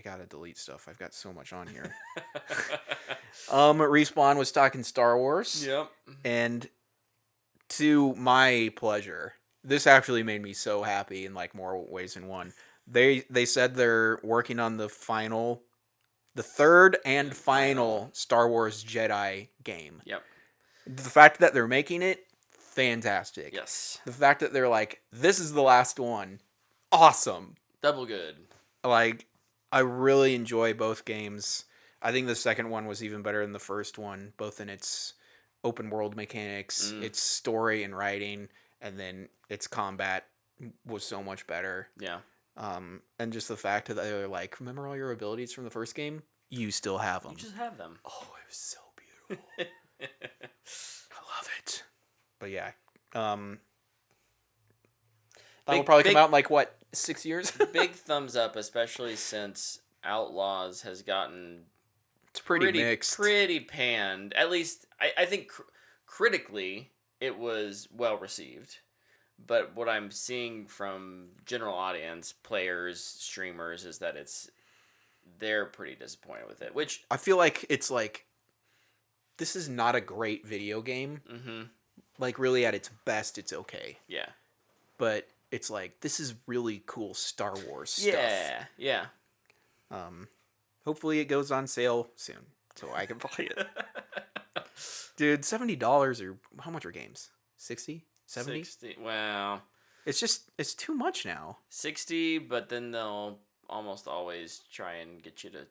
gotta delete stuff. I've got so much on here. Respawn was talking Star Wars. Yep. And to my pleasure, this actually made me so happy in like more ways than one. They said they're working on the third and final Star Wars Jedi game. Yep. The fact that they're making it, fantastic. Yes. The fact that they're like, this is the last one, awesome. Double good. Like, I really enjoy both games. I think the second one was even better than the first one, both in its open world mechanics, its story and writing, and then its combat was so much better. Yeah. And just the fact that they're like, remember all your abilities from the first game? You still have them. You just have them. Oh, it was so beautiful. I love it. But yeah. That will probably come out in like, what, 6 years? Big thumbs up, especially since Outlaws has gotten It's pretty mixed. Pretty panned. At least, I think critically, it was well received. But what I'm seeing from general audience, players, streamers, is that they're pretty disappointed with it. Which I feel like it's like, this is not a great video game. Mm-hmm. Like, really, at its best, it's okay. Yeah. But it's like, this is really cool Star Wars stuff. Yeah. Hopefully it goes on sale soon, so I can play it. Dude, $70 or how much are games? 60? 70? 60. Well, It's too much now. 60, but then they'll almost always try and get you to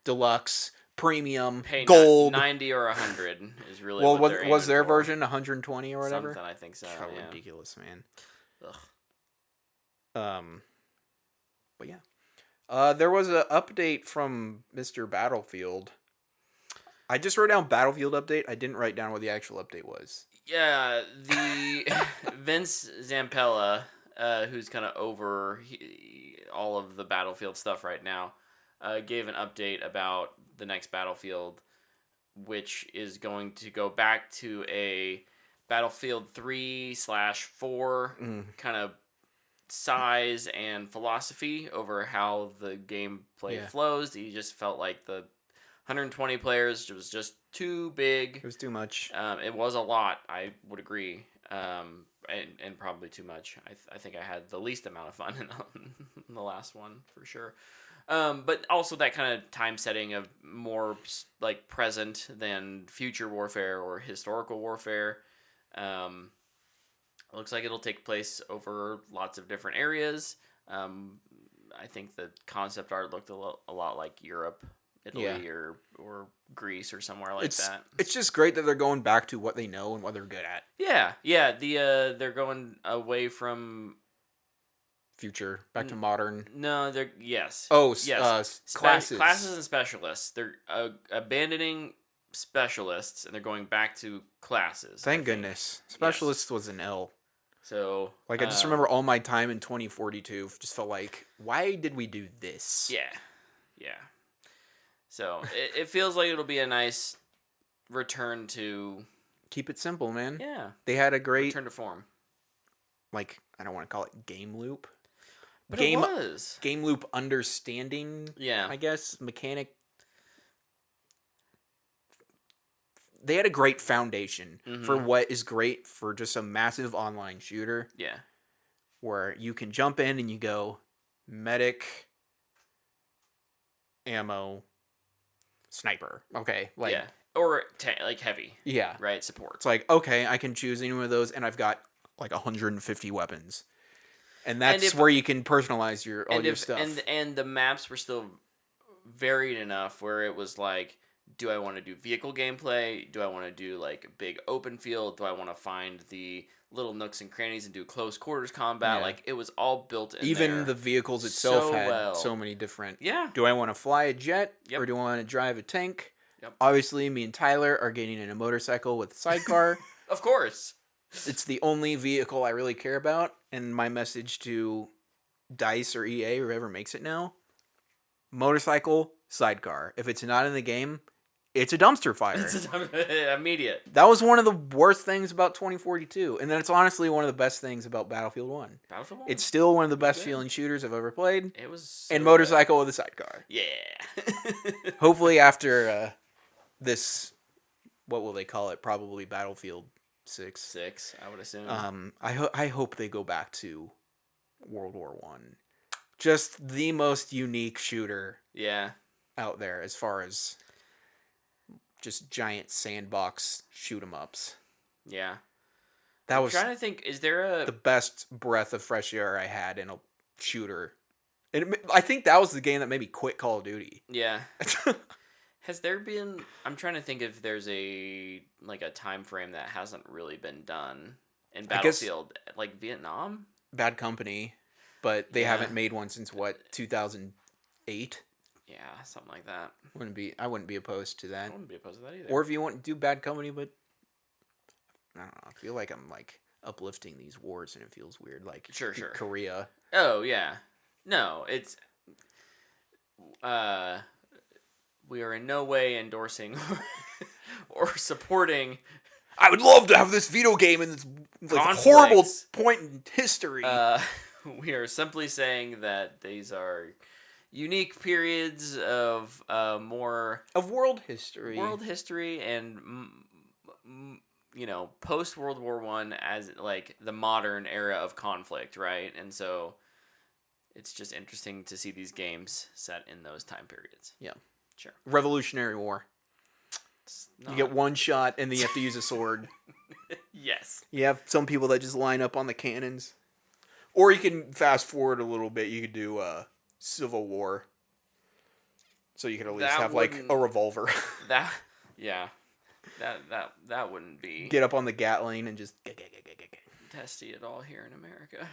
Deluxe, premium, pay gold. 90 or 100 is really Well, what they're was their aiming for. version 120 or whatever? Something, I think so. How Yeah. ridiculous, man. Ugh. But yeah. There was an update from Mr. Battlefield. I just wrote down Battlefield update. I didn't write down what the actual update was. Yeah, the Vince Zampella, who's kind of over all of the Battlefield stuff right now, gave an update about the next Battlefield, which is going to go back to a Battlefield 3/4 kind of size and philosophy over how the gameplay flows. He just felt like the 120 players was just too big. It was too much. It was a lot, I would agree, and probably too much. I think I had the least amount of fun in the last one, for sure. But also that kind of time setting of more like present than future warfare or historical warfare. Looks like it'll take place over lots of different areas. I think the concept art looked a lot like Europe, Italy, or Greece or somewhere like that. It's just great that they're going back to what they know and what they're good at. Yeah. They're going away from Future back to modern. No, they're yes. Oh, yes. Classes. Classes and specialists. They're abandoning specialists and they're going back to classes. Thank goodness. Specialist was an L. So I just remember all my time in 2042 just felt like, why did we do this? Yeah. So it feels like it'll be a nice return to keep it simple, man. Yeah. They had a great return to form. Like, I don't want to call it game loop. But it was. Game loop understanding, I guess, mechanic. They had a great foundation for what is great for just a massive online shooter. Yeah. Where you can jump in and you go, medic, ammo, sniper. Okay. Like, yeah. Or like heavy. Yeah. Right? Support. It's like, okay, I can choose any one of those and I've got like 150 weapons. And that's where you can personalize your stuff. And the maps were still varied enough where it was like, do I want to do vehicle gameplay? Do I want to do like a big open field? Do I want to find the little nooks and crannies and do close quarters combat? Yeah. Like it was all built in. Even the vehicles itself had so many different. Yeah. Do I want to fly a jet or do I want to drive a tank? Yep. Obviously, me and Tyler are getting in a motorcycle with a sidecar. Of course. It's the only vehicle I really care about. And my message to DICE or EA or whoever makes it now: motorcycle, sidecar. If it's not in the game, it's a dumpster fire. It's immediate. That was one of the worst things about 2042. And then it's honestly one of the best things about Battlefield 1. Battlefield 1? It's still one of the best feeling shooters I've ever played. It was so and motorcycle with a sidecar. Yeah. Hopefully after this, what will they call it? Probably Battlefield 6. 6, I would assume. I hope they go back to World War 1. Just the most unique shooter out there as far as just giant sandbox shoot 'em ups. Yeah. I'm trying to think, is there the best breath of fresh air I had in a shooter. And I think that was the game that made me quit Call of Duty. Yeah. Has there been, I'm trying to think if there's a time frame that hasn't really been done in Battlefield, like Vietnam? Bad Company, but they haven't made one since 2008? Yeah, something like that. I wouldn't be opposed to that. I wouldn't be opposed to that either. Or if you want to do Bad Company, but I don't know. I feel like I'm like uplifting these wars, and it feels weird. Like sure. Korea. Oh yeah, no, it's we are in no way endorsing or supporting. I would love to have this veto game in this horrible point in history. We are simply saying that these are unique periods of world history, and post World War I as like the modern era of conflict, right? And so it's just interesting to see these games set in those time periods. Yeah, sure. Revolutionary War. You get one shot and then you have to use a sword. Yes. You have some people that just line up on the cannons, or you can fast forward a little bit. You could do Civil War, so you could at least have like a revolver. That wouldn't be get up on the Gatling and just testy at all here in America.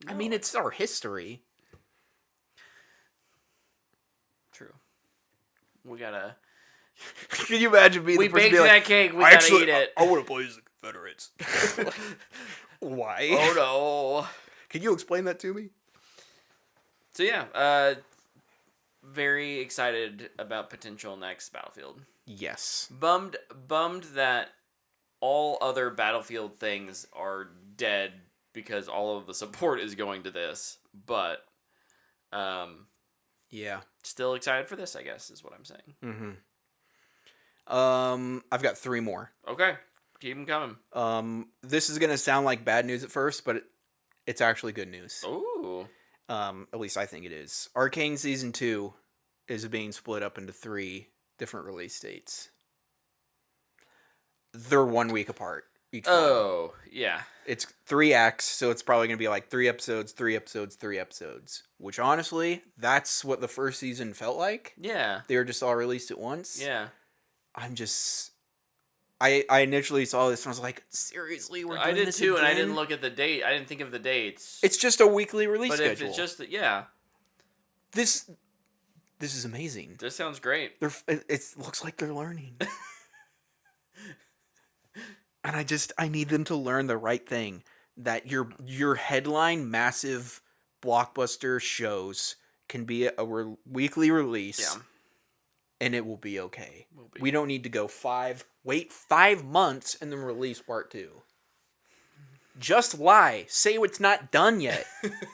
No. I mean, it's our history. True. We gotta. Can you imagine being we the person baked that cake? We gotta eat it. I want to play as the Confederates. Why? Oh no! Can you explain that to me? So yeah, very excited about potential next Battlefield. Yes. Bummed that all other Battlefield things are dead because all of the support is going to this. But Yeah. still excited for this, I guess, is what I'm saying. I've got 3 more. Okay, keep them coming. This is gonna sound like bad news at first, but it's actually good news. Ooh. At least I think it is. Arcane Season 2 is being split up into 3 different release dates. They're 1 week apart each one. Oh, yeah. It's 3 acts, so it's probably going to be like 3 episodes, 3 episodes, 3 episodes. Which, honestly, that's what the first season felt like. Yeah. They were just all released at once. Yeah. I'm just... I initially saw this and I was like, seriously, we're doing I did this too, again? and I didn't look at the date. I didn't think of the dates. It's just a weekly release but schedule. if it's just, yeah. This is amazing. This sounds great. It looks like they're learning. And I need them to learn the right thing. That your headline massive blockbuster shows can be a weekly release. Yeah. And it will be okay. Will be. We don't need to go 5 months and then release part 2. Just lie. Say it's not done yet.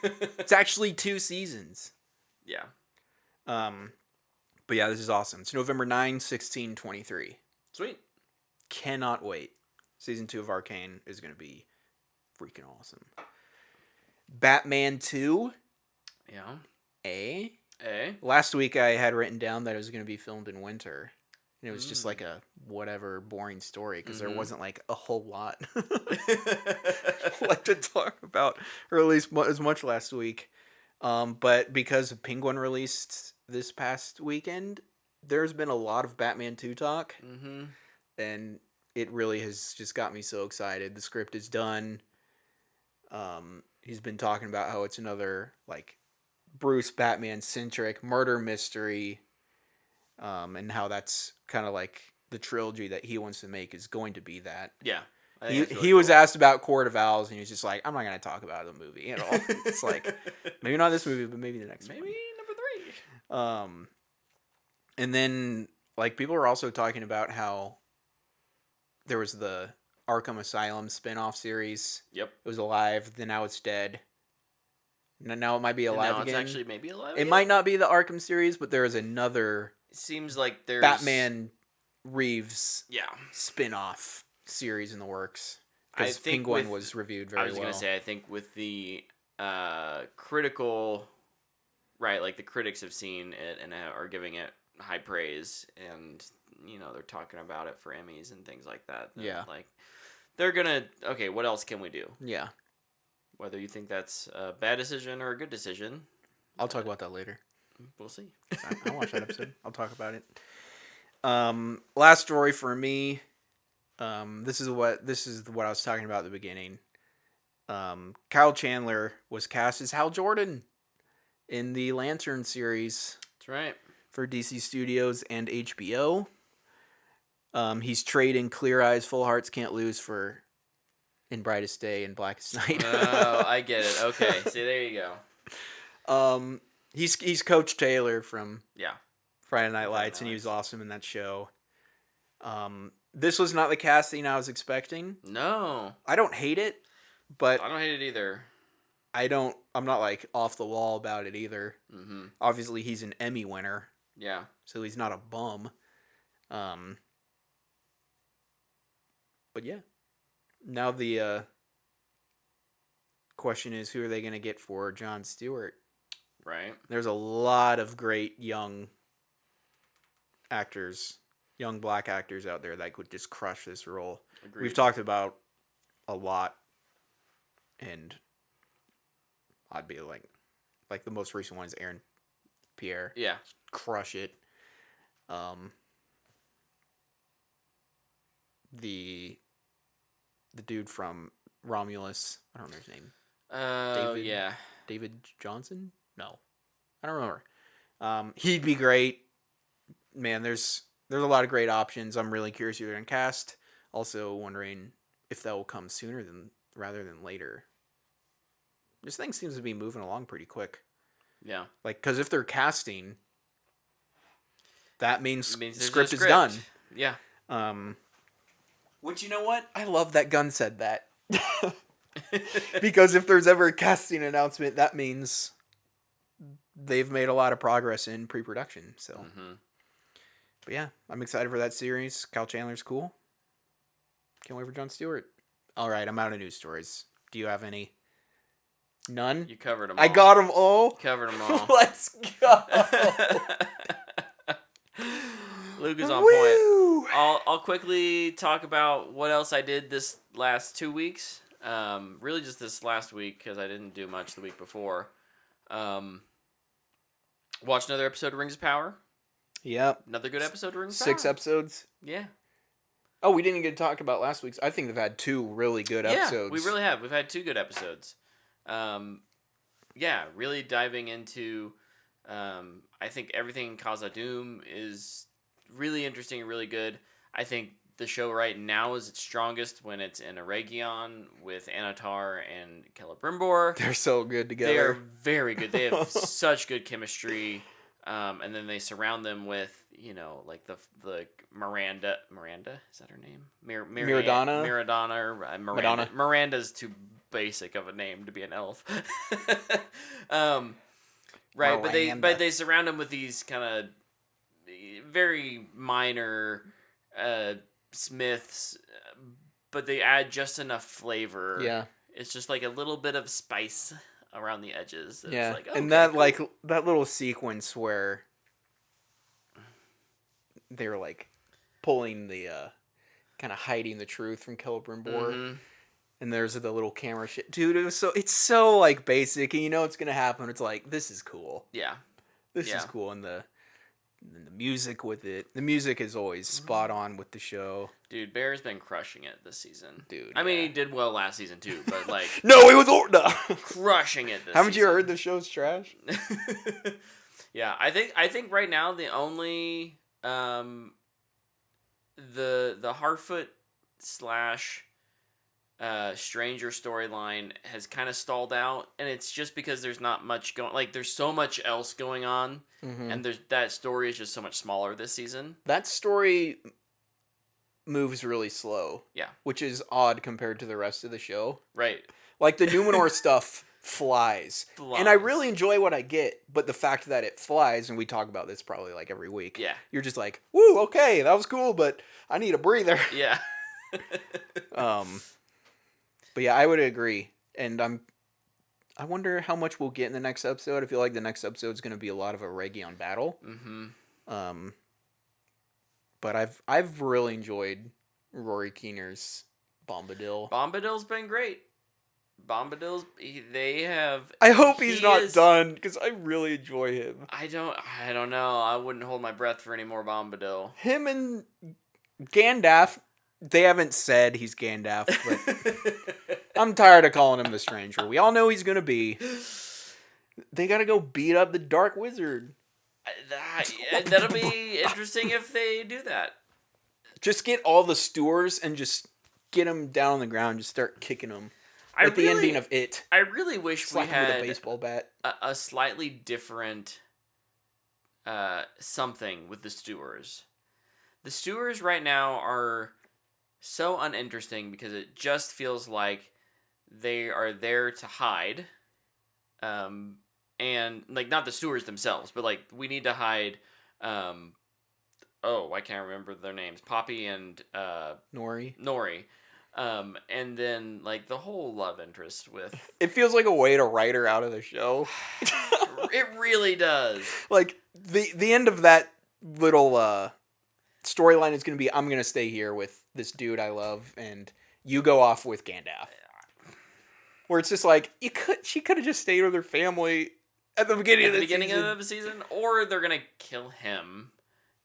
It's actually 2 seasons. Yeah. But yeah, this is awesome. It's November 9, 16, 23. Sweet. Cannot wait. Season 2 of Arcane is going to be freaking awesome. Batman 2. Yeah. A. Eh? Last week I had written down that it was going to be filmed in winter. And it was just like a whatever boring story because there wasn't like a whole lot like to talk about, or at least as much last week. But because Penguin released this past weekend, there's been a lot of Batman 2 talk. Mm-hmm. And it really has just got me so excited. The script is done. He's been talking about how it's another like Bruce Batman centric murder mystery, and how that's kind of like the trilogy that he wants to make is going to be that. Yeah. I think He, that's really he was cool. asked about Court of Owls, and he was just like, I'm not going to talk about the movie at all. It's like, maybe not this movie, but maybe the next Maybe one. number 3. And then, like, people are also talking about how there was the Arkham Asylum spin-off series. Yep. It was alive, then now it's dead. Now it might be And alive now again. it's actually maybe alive. It again? might not be the Arkham series, but there is another It seems like there's Batman Reeves Yeah. spin-off series in the works. I Because think Penguin with- was reviewed very I was well. gonna say I think with the critical, right? Like the critics have seen it and are giving it high praise, and they're talking about it for Emmys and things like that. And, Yeah. like they're gonna okay. What else can we do? Yeah. Whether you think that's a bad decision or a good decision, I'll talk about that later. we'll see. I'll watch that episode. I'll talk about it. Last story for me. This is what I was talking about at the beginning. Kyle Chandler was cast as Hal Jordan in the Lantern series That's right. for DC Studios and HBO. He's trading Clear Eyes, Full Hearts Can't Lose for In Brightest Day and Blackest Night. Oh, I get it. Okay, see, there you go. He's Coach Taylor from Yeah. Friday Night Lights, and he was awesome in that show. This was not the casting I was expecting. No, I don't hate it, but I don't hate it either. I'm not like off the wall about it either. Mm-hmm. Obviously, he's an Emmy winner, Yeah. so he's not a bum. But yeah. Now the question is, who are they going to get for Jon Stewart? Right. There's a lot of great young actors, young black actors out there that could just crush this role. Agreed. We've talked about a lot, and I'd be like the most recent one is Aaron Pierre. Yeah. Crush it. The dude from Romulus, I don't know his name. Oh, David? yeah. David Johnson? No, I don't remember. He'd be great. Man, there's a lot of great options. I'm really curious who they're gonna cast. Also wondering if that will come sooner rather than later. This thing seems to be moving along pretty quick. Yeah. Like, because if they're casting, that means It means the there's a script is done. Yeah. Which, you know what? I love that Gunn said that. Because if there's ever a casting announcement, that means they've made a lot of progress in pre-production. So, but yeah, I'm excited for that series. Kyle Chandler's cool. Can't wait for Jon Stewart. All right, I'm out of news stories. Do you have any? None? You covered them all. I got them all. Covered them all. Let's go. Luke is on Woo! point. I'll quickly talk about what else I did this last 2 weeks. Really just this last week because I didn't do much the week before. Watched another episode of Rings of Power. Yep. Another good episode of Rings of 6 Power. episodes. Yeah. Oh, we didn't get to talk about last week's. I think they've had 2 really good episodes. Yeah, we really have. We've had 2 good episodes. Yeah, really diving into. I think everything in Khazad-dûm is really interesting and really good. I think the show right now is its strongest when it's in a Region with Anatar and Celebrimbor. They're so good together. They are very good. They have such good chemistry. And then they surround them with, like the Miranda. Miranda? Is that her name? Miradonna? Miradonna or Miranda. Madonna. Miranda's too basic of a name to be an elf. Right, Miranda. but they surround them with these kind of very minor smiths, but they add just enough flavor. Yeah. It's just like a little bit of spice around the edges. It's Yeah, like, and okay, that cool. like that little sequence where they're like pulling the kind of hiding the truth from Celebrimbor, Mhm. and there's the little camera shit, dude. It's so like basic, and you know it's gonna happen. It's like this is cool. Yeah. This is Yeah. cool, and the music with it. The music is always spot on with the show, Dude, Bear's been crushing it this season. dude. I mean, yeah. he did well last season too, but like No, it was no. crushing it this Haven't you season. heard the show's trash? Yeah, I think right now the only the Harfoot / Stranger storyline has kind of stalled out, and it's just because there's not much going. Like, there's so much else going on, and that story is just so much smaller this season. That story moves really slow. Yeah. Which is odd compared to the rest of the show. Right. Like the Numenor stuff flies. And I Flies. really enjoy what I get, but the fact that it flies, and we talk about this probably like every week. Yeah. You're just like, woo, okay, that was cool, but I need a breather. Yeah. But yeah, I would agree. And I wonder how much we'll get in the next episode. I feel like the next episode is going to be a lot of a Region battle. Mm-hmm. But I've really enjoyed Rory Keener's Bombadil. Bombadil's been great. They have. I hope he's he not is- done because I really enjoy him. I don't know. I wouldn't hold my breath for any more Bombadil. Him and Gandalf, they haven't said he's Gandalf, but I'm tired of calling him the Stranger. We all know he's gonna be. They gotta go beat up the Dark Wizard. That'll be interesting if they do that. Just get all the stewards and just get them down on the ground. Just start kicking them. Like the ending of It. I really wish Slap we him with a had baseball bat. a slightly different something with the stewards. The stewards right now are so uninteresting because it just feels like they are there to hide. And like not the stewards themselves, but like we need to hide I can't remember their names. Poppy and Nori. And then like the whole love interest with It feels like a way to write her out of the show. it really does. Like the end of that little storyline is going to be, I'm going to stay here with this dude I love, and you go off with Gandalf. Where it's just like she could have just stayed with her family at the beginning At of the the beginning season. of the season, or they're gonna kill him,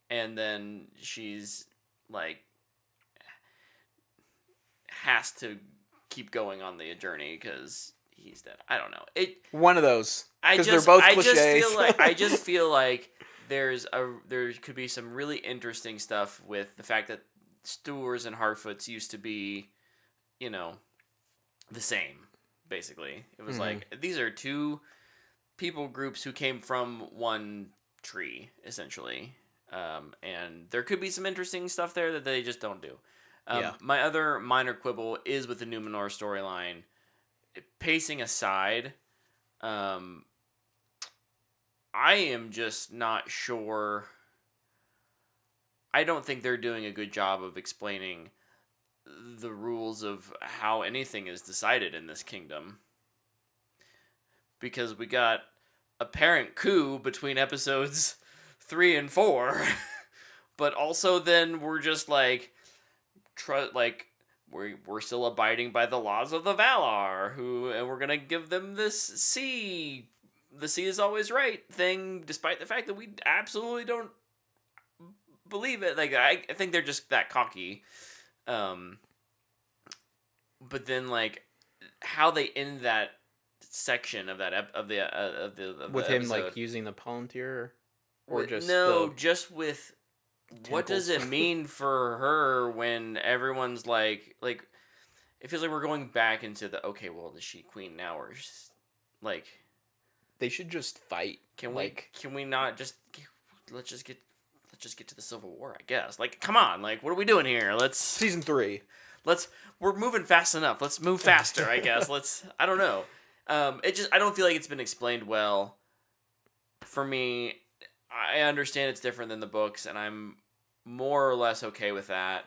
and then she's like has to keep going on the journey because he's dead. I don't know. One of those. I Because just they're both I cliches. just feel like there could be some really interesting stuff with the fact that Stewards and Harfoots used to be, the same. Basically, it was like these are two people groups who came from one tree essentially, And there could be some interesting stuff there that they just don't do. Yeah. My other minor quibble is with the Numenor storyline. Pacing aside, I am just not sure. I don't think they're doing a good job of explaining the rules of how anything is decided in this kingdom. Because we got apparent coup between episodes 3 and 4, but also then we're just like, we're still abiding by the laws of the Valar, and we're gonna give them this sea. The sea is always right thing, despite the fact that we absolutely don't believe it. Like I think they're just that cocky. But then like how they end that section of that of the With him episode. like using the Palantir, or just just with what does it mean for her when everyone's like it feels like we're going back into the okay, well, the She Queen now, or like they should just fight. Can we not just let's just get to the Civil War, I guess. Like, come on, like what are we doing here? Season 3. We're moving fast enough. Let's move faster, I guess. I don't know. I don't feel like it's been explained well. For me, I understand it's different than the books, and I'm more or less okay with that.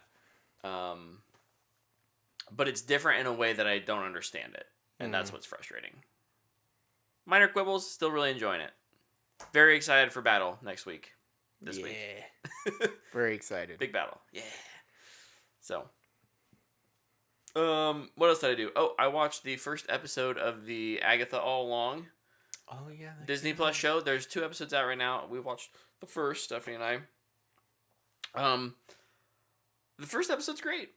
But it's different in a way that I don't understand it, and that's what's frustrating. Minor quibbles, still really enjoying it. Very excited for battle next week. This week. Very excited. Big battle. Yeah. So, what else did I do? Oh, I watched the first episode of the Agatha All Along. Oh yeah. Disney Plus show. There's 2 episodes out right now. We watched the first, Stephanie and I. The first episode's great.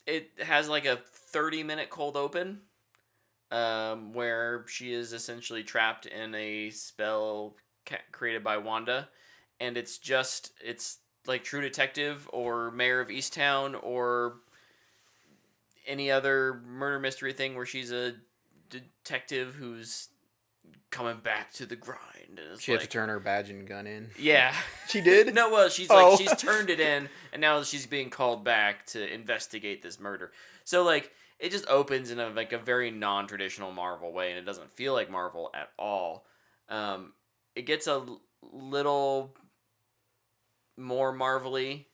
It has like a 30-minute cold open, where she is essentially trapped in a spell created by Wanda, and it's like True Detective or Mayor of Easttown or any other murder mystery thing where she's a detective who's coming back to the grind. And she had to turn her badge and gun in. Yeah. She did? No, well, she's like, she's turned it in, and now she's being called back to investigate this murder. So, like, it just opens in a very non-traditional Marvel way, and it doesn't feel like Marvel at all. It gets a little more Marvel-y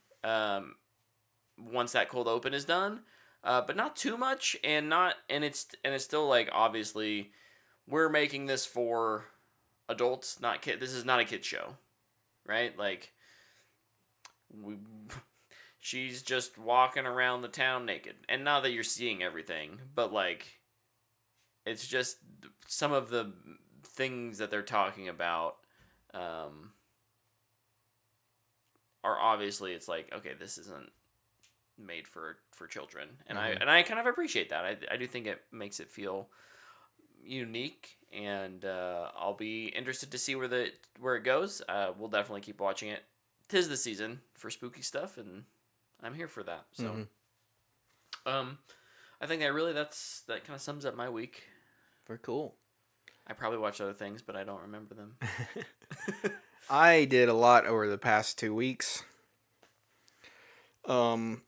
once that cold open is done, but not too much, and it's still like, obviously we're making this for adults, not kid. This is not a kid show, right? Like she's just walking around the town naked, and not that you're seeing everything, but like it's just some of the things that they're talking about are obviously, it's like, okay, this isn't made for children, and I kind of appreciate that. I do think it makes it feel unique, and I'll be interested to see where it goes. We'll definitely keep watching it. 'Tis the season for spooky stuff, and I'm here for that. So, I think that kind of sums up my week. Very cool. I probably watched other things, but I don't remember them. I did a lot over the past 2 weeks. The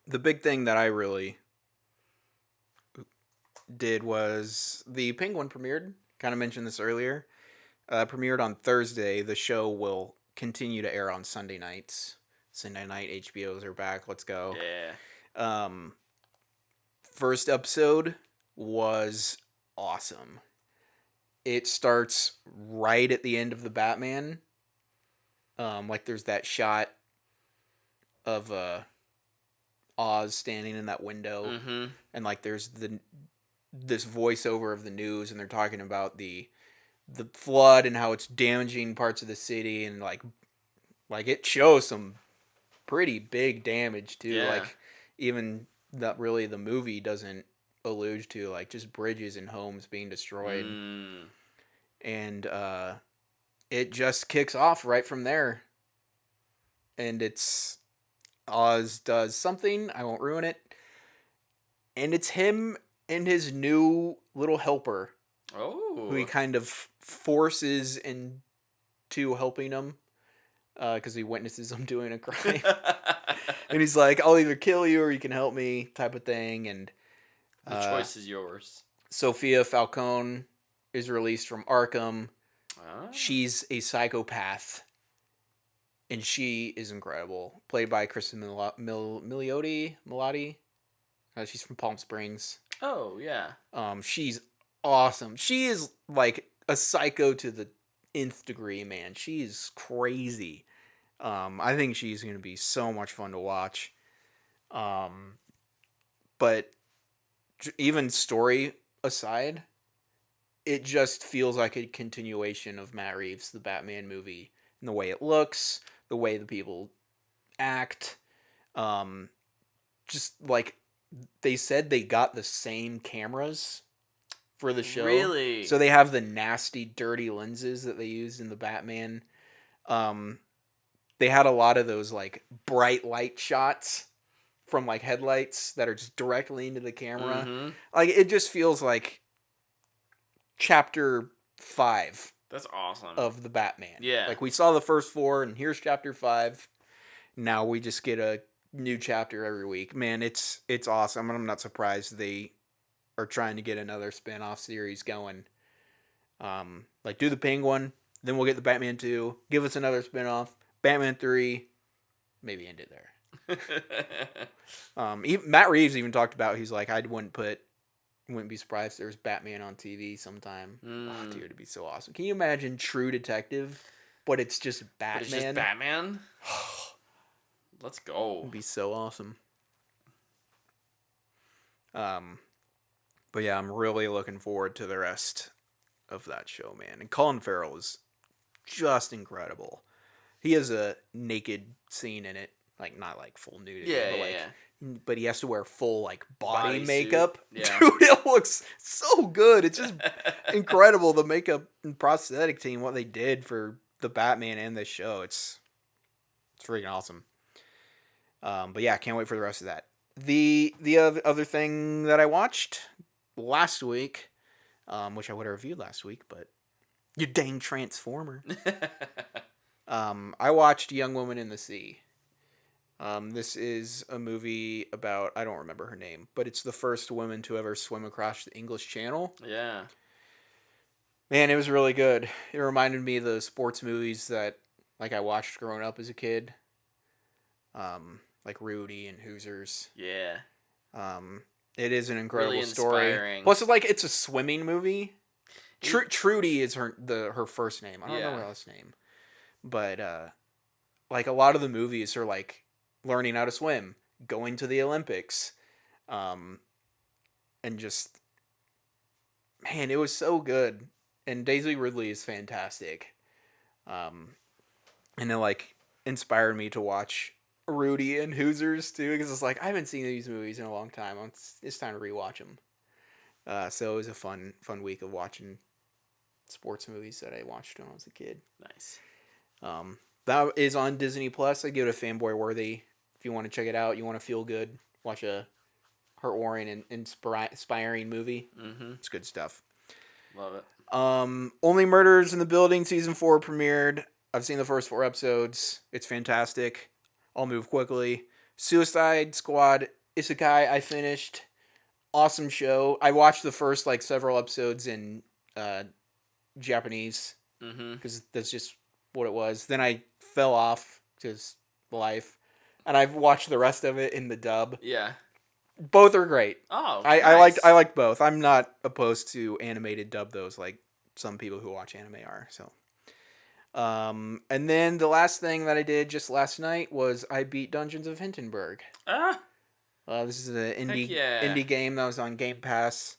big thing that I really did was the Penguin premiered. Kind of mentioned this earlier. Premiered on Thursday. The show will continue to air on Sunday nights. Sunday night HBOs are back. Let's go. Yeah. First episode was awesome. It starts right at the end of the Batman. Like there's that shot of Oz standing in that window, and like there's this voiceover of the news, and they're talking about the flood and how it's damaging parts of the city, and like it shows some pretty big damage too. Yeah. Like even that really the movie doesn't allude to, like just bridges and homes being destroyed. And it just kicks off right from there. And it's Oz does something, I won't ruin it. And it's him and his new little helper. Oh. Who he kind of forces into to helping him because he witnesses him doing a crime. And he's like, I'll either kill you or you can help me type of thing. And The choice is yours. Sophia Falcone is released from Arkham. Oh. She's a psychopath. And she is incredible. Played by Kristen Milioti. She's from Palm Springs. Oh, yeah. She's awesome. She is like a psycho to the nth degree, man. She's crazy. I think she's going to be so much fun to watch. But even story aside, it just feels like a continuation of Matt Reeves' The Batman movie. In the way it looks, the way the people act. Just like they said they got the same cameras for the show. Really? So they have the nasty, dirty lenses that they used in the Batman. They had a lot of those like bright light shots from like headlights that are just directly into the camera. Mm-hmm. Like it just feels like chapter 5 That's awesome. of the Batman. Yeah. Like we saw the first 4 and here's chapter 5. Now we just get a new chapter every week. Man, it's awesome. And I'm not surprised they are trying to get another spin-off series going. Like do the Penguin, then we'll get the Batman 2, give us another spin-off, Batman 3, maybe end it there. Matt Reeves even talked about, he's like, I wouldn't be surprised if there was Batman on TV sometime. Oh, dude, it'd be so awesome. Can you imagine True Detective, but it's just Batman? But it's just Batman? Let's go. It'd be so awesome. But yeah, I'm really looking forward to the rest of that show, man. And Colin Farrell is just incredible. He has a naked scene in it, like not like full nudity, but like, but he has to wear full like body makeup. Yeah. Dude, it looks so good. It's just incredible, the makeup and prosthetic team, what they did for the Batman and this show. It's freaking awesome. But yeah, can't wait for the rest of that. The other thing that I watched last week, which I would have reviewed last week, but you dang Transformer. I watched Young Woman in the Sea. This is a movie about, I don't remember her name, but it's the first woman to ever swim across the English Channel. Yeah. Man, it was really good. It reminded me of the sports movies that like I watched growing up as a kid. Like Rudy and Hoosiers. Yeah. It is an incredible Really story. inspiring. Plus, it's a swimming movie. Trudy is her first name. I don't know her last name, but like a lot of the movies are like learning how to swim, going to the Olympics, and just man, it was so good. And Daisy Ridley is fantastic, and it like inspired me to watch Rudy and Hoosiers too, because it's like I haven't seen these movies in a long time. It's time to rewatch them. So it was a fun week of watching sports movies that I watched when I was a kid. Nice. That is on Disney Plus. I give it a fanboy worthy. If you want to check it out, you want to feel good, watch a heartwarming and inspiring movie. Mm-hmm. It's good stuff. Love it. Only Murders in the Building season 4 premiered. I've seen the first 4 episodes. It's fantastic. I'll move quickly. Suicide Squad Isekai I finished. Awesome show. I watched the first like several episodes in Japanese because that's just what it was. Then I fell off because life, and I've watched the rest of it in the dub. Yeah. Both are great. Oh, I nice. I liked both. I'm not opposed to animated dub those like some people who watch anime are. So, and then the last thing that I did just last night was I beat Dungeons of Hindenburg. This is an indie game that was on Game Pass.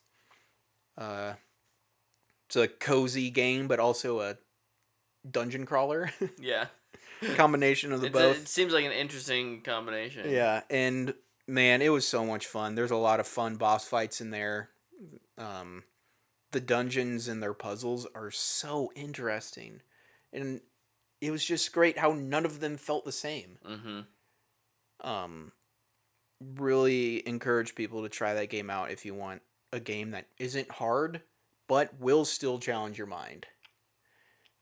It's a cozy game, but also a dungeon crawler. Yeah. Combination of the both. It seems like an interesting combination. Yeah, and man, it was so much fun. There's a lot of fun boss fights in there. The dungeons and their puzzles are so interesting. And it was just great how none of them felt the same. Mm-hmm. Really encourage people to try that game out if you want a game that isn't hard, but will still challenge your mind.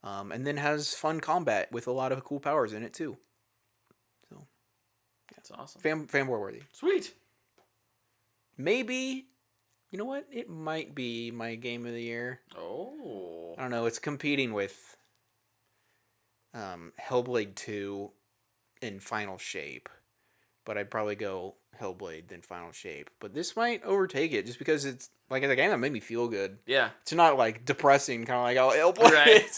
And then has fun combat with a lot of cool powers in it too. So That's awesome. fanboy worthy. Sweet. Maybe, you know what? It might be my game of the year. Oh. I don't know. It's competing with Hellblade 2 in Final Shape. But I'd probably go Hellblade then Final Shape. But this might overtake it just because it's like a game that made me feel good. Yeah. It's not like depressing, kind of like Hellblade.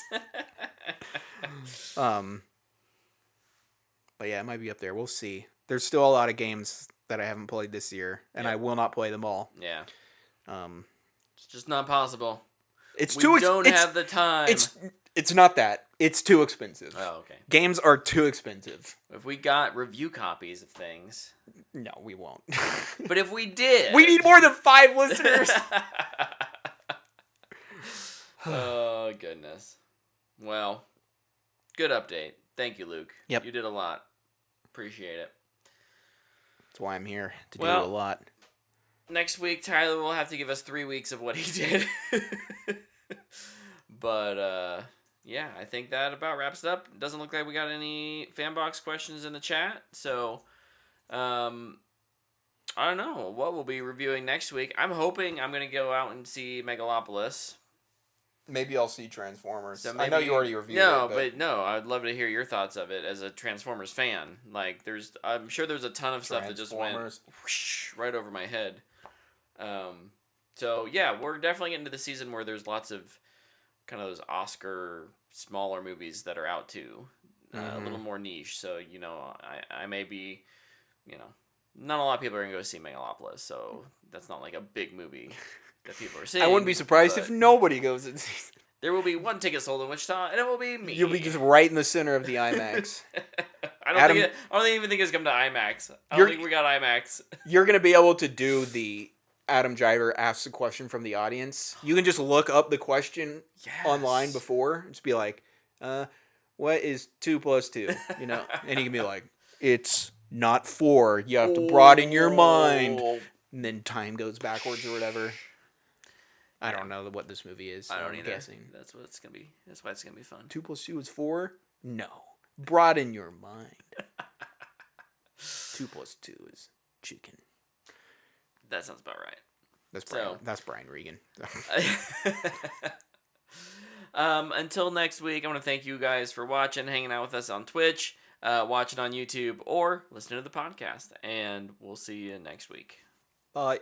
Right. But yeah, it might be up there. We'll see. There's still a lot of games that I haven't played this year, and I will not play them all. Yeah. It's just not possible. It's We too. don't have the time. It's not that. It's too expensive. Oh, okay. Games are too expensive. If we got review copies of things. No, we won't. But if we did. We need more than 5 listeners. Oh, goodness. Well, good update. Thank you, Luke. Yep. You did a lot. Appreciate it. That's why I'm here, to do Well- a lot. Next week, Tyler will have to give us 3 weeks of what he did. But, yeah, I think that about wraps it up. Doesn't look like we got any fanbox questions in the chat. So, I don't know what we'll be reviewing next week. I'm hoping I'm going to go out and see Megalopolis. Maybe I'll see Transformers. So I know maybe- you already reviewed no, it. but no, I'd love to hear your thoughts of it as a Transformers fan. Like, I'm sure there's a ton of stuff that just went Transformers. whoosh, right over my head. So yeah, we're definitely getting to the season where there's lots of kind of those Oscar smaller movies that are out too, a little more niche. So I may be, not a lot of people are gonna go see Megalopolis, so that's not like a big movie that people are seeing. I wouldn't be surprised if but nobody goes and sees it. there will be one ticket sold in Wichita, and it will be me. You'll be just right in the center of the IMAX. I don't even think it's come to IMAX. I don't think we got IMAX. You're going to be able to do the Adam Driver asks a question from the audience. You can just look up the question online before. Just be like, what is 2 + 2? And you can be like, it's not 4. You have to broaden your mind. And then time goes backwards or whatever. I don't know what this movie is. I don't I'm either. guessing. That's what it's gonna be. That's why it's gonna be fun. 2 + 2 is 4? No. Broaden your mind. 2 + 2 is chicken. That sounds about right. That's Brian Regan. Until next week, I want to thank you guys for watching, hanging out with us on Twitch, watching on YouTube, or listening to the podcast. And we'll see you next week. Bye.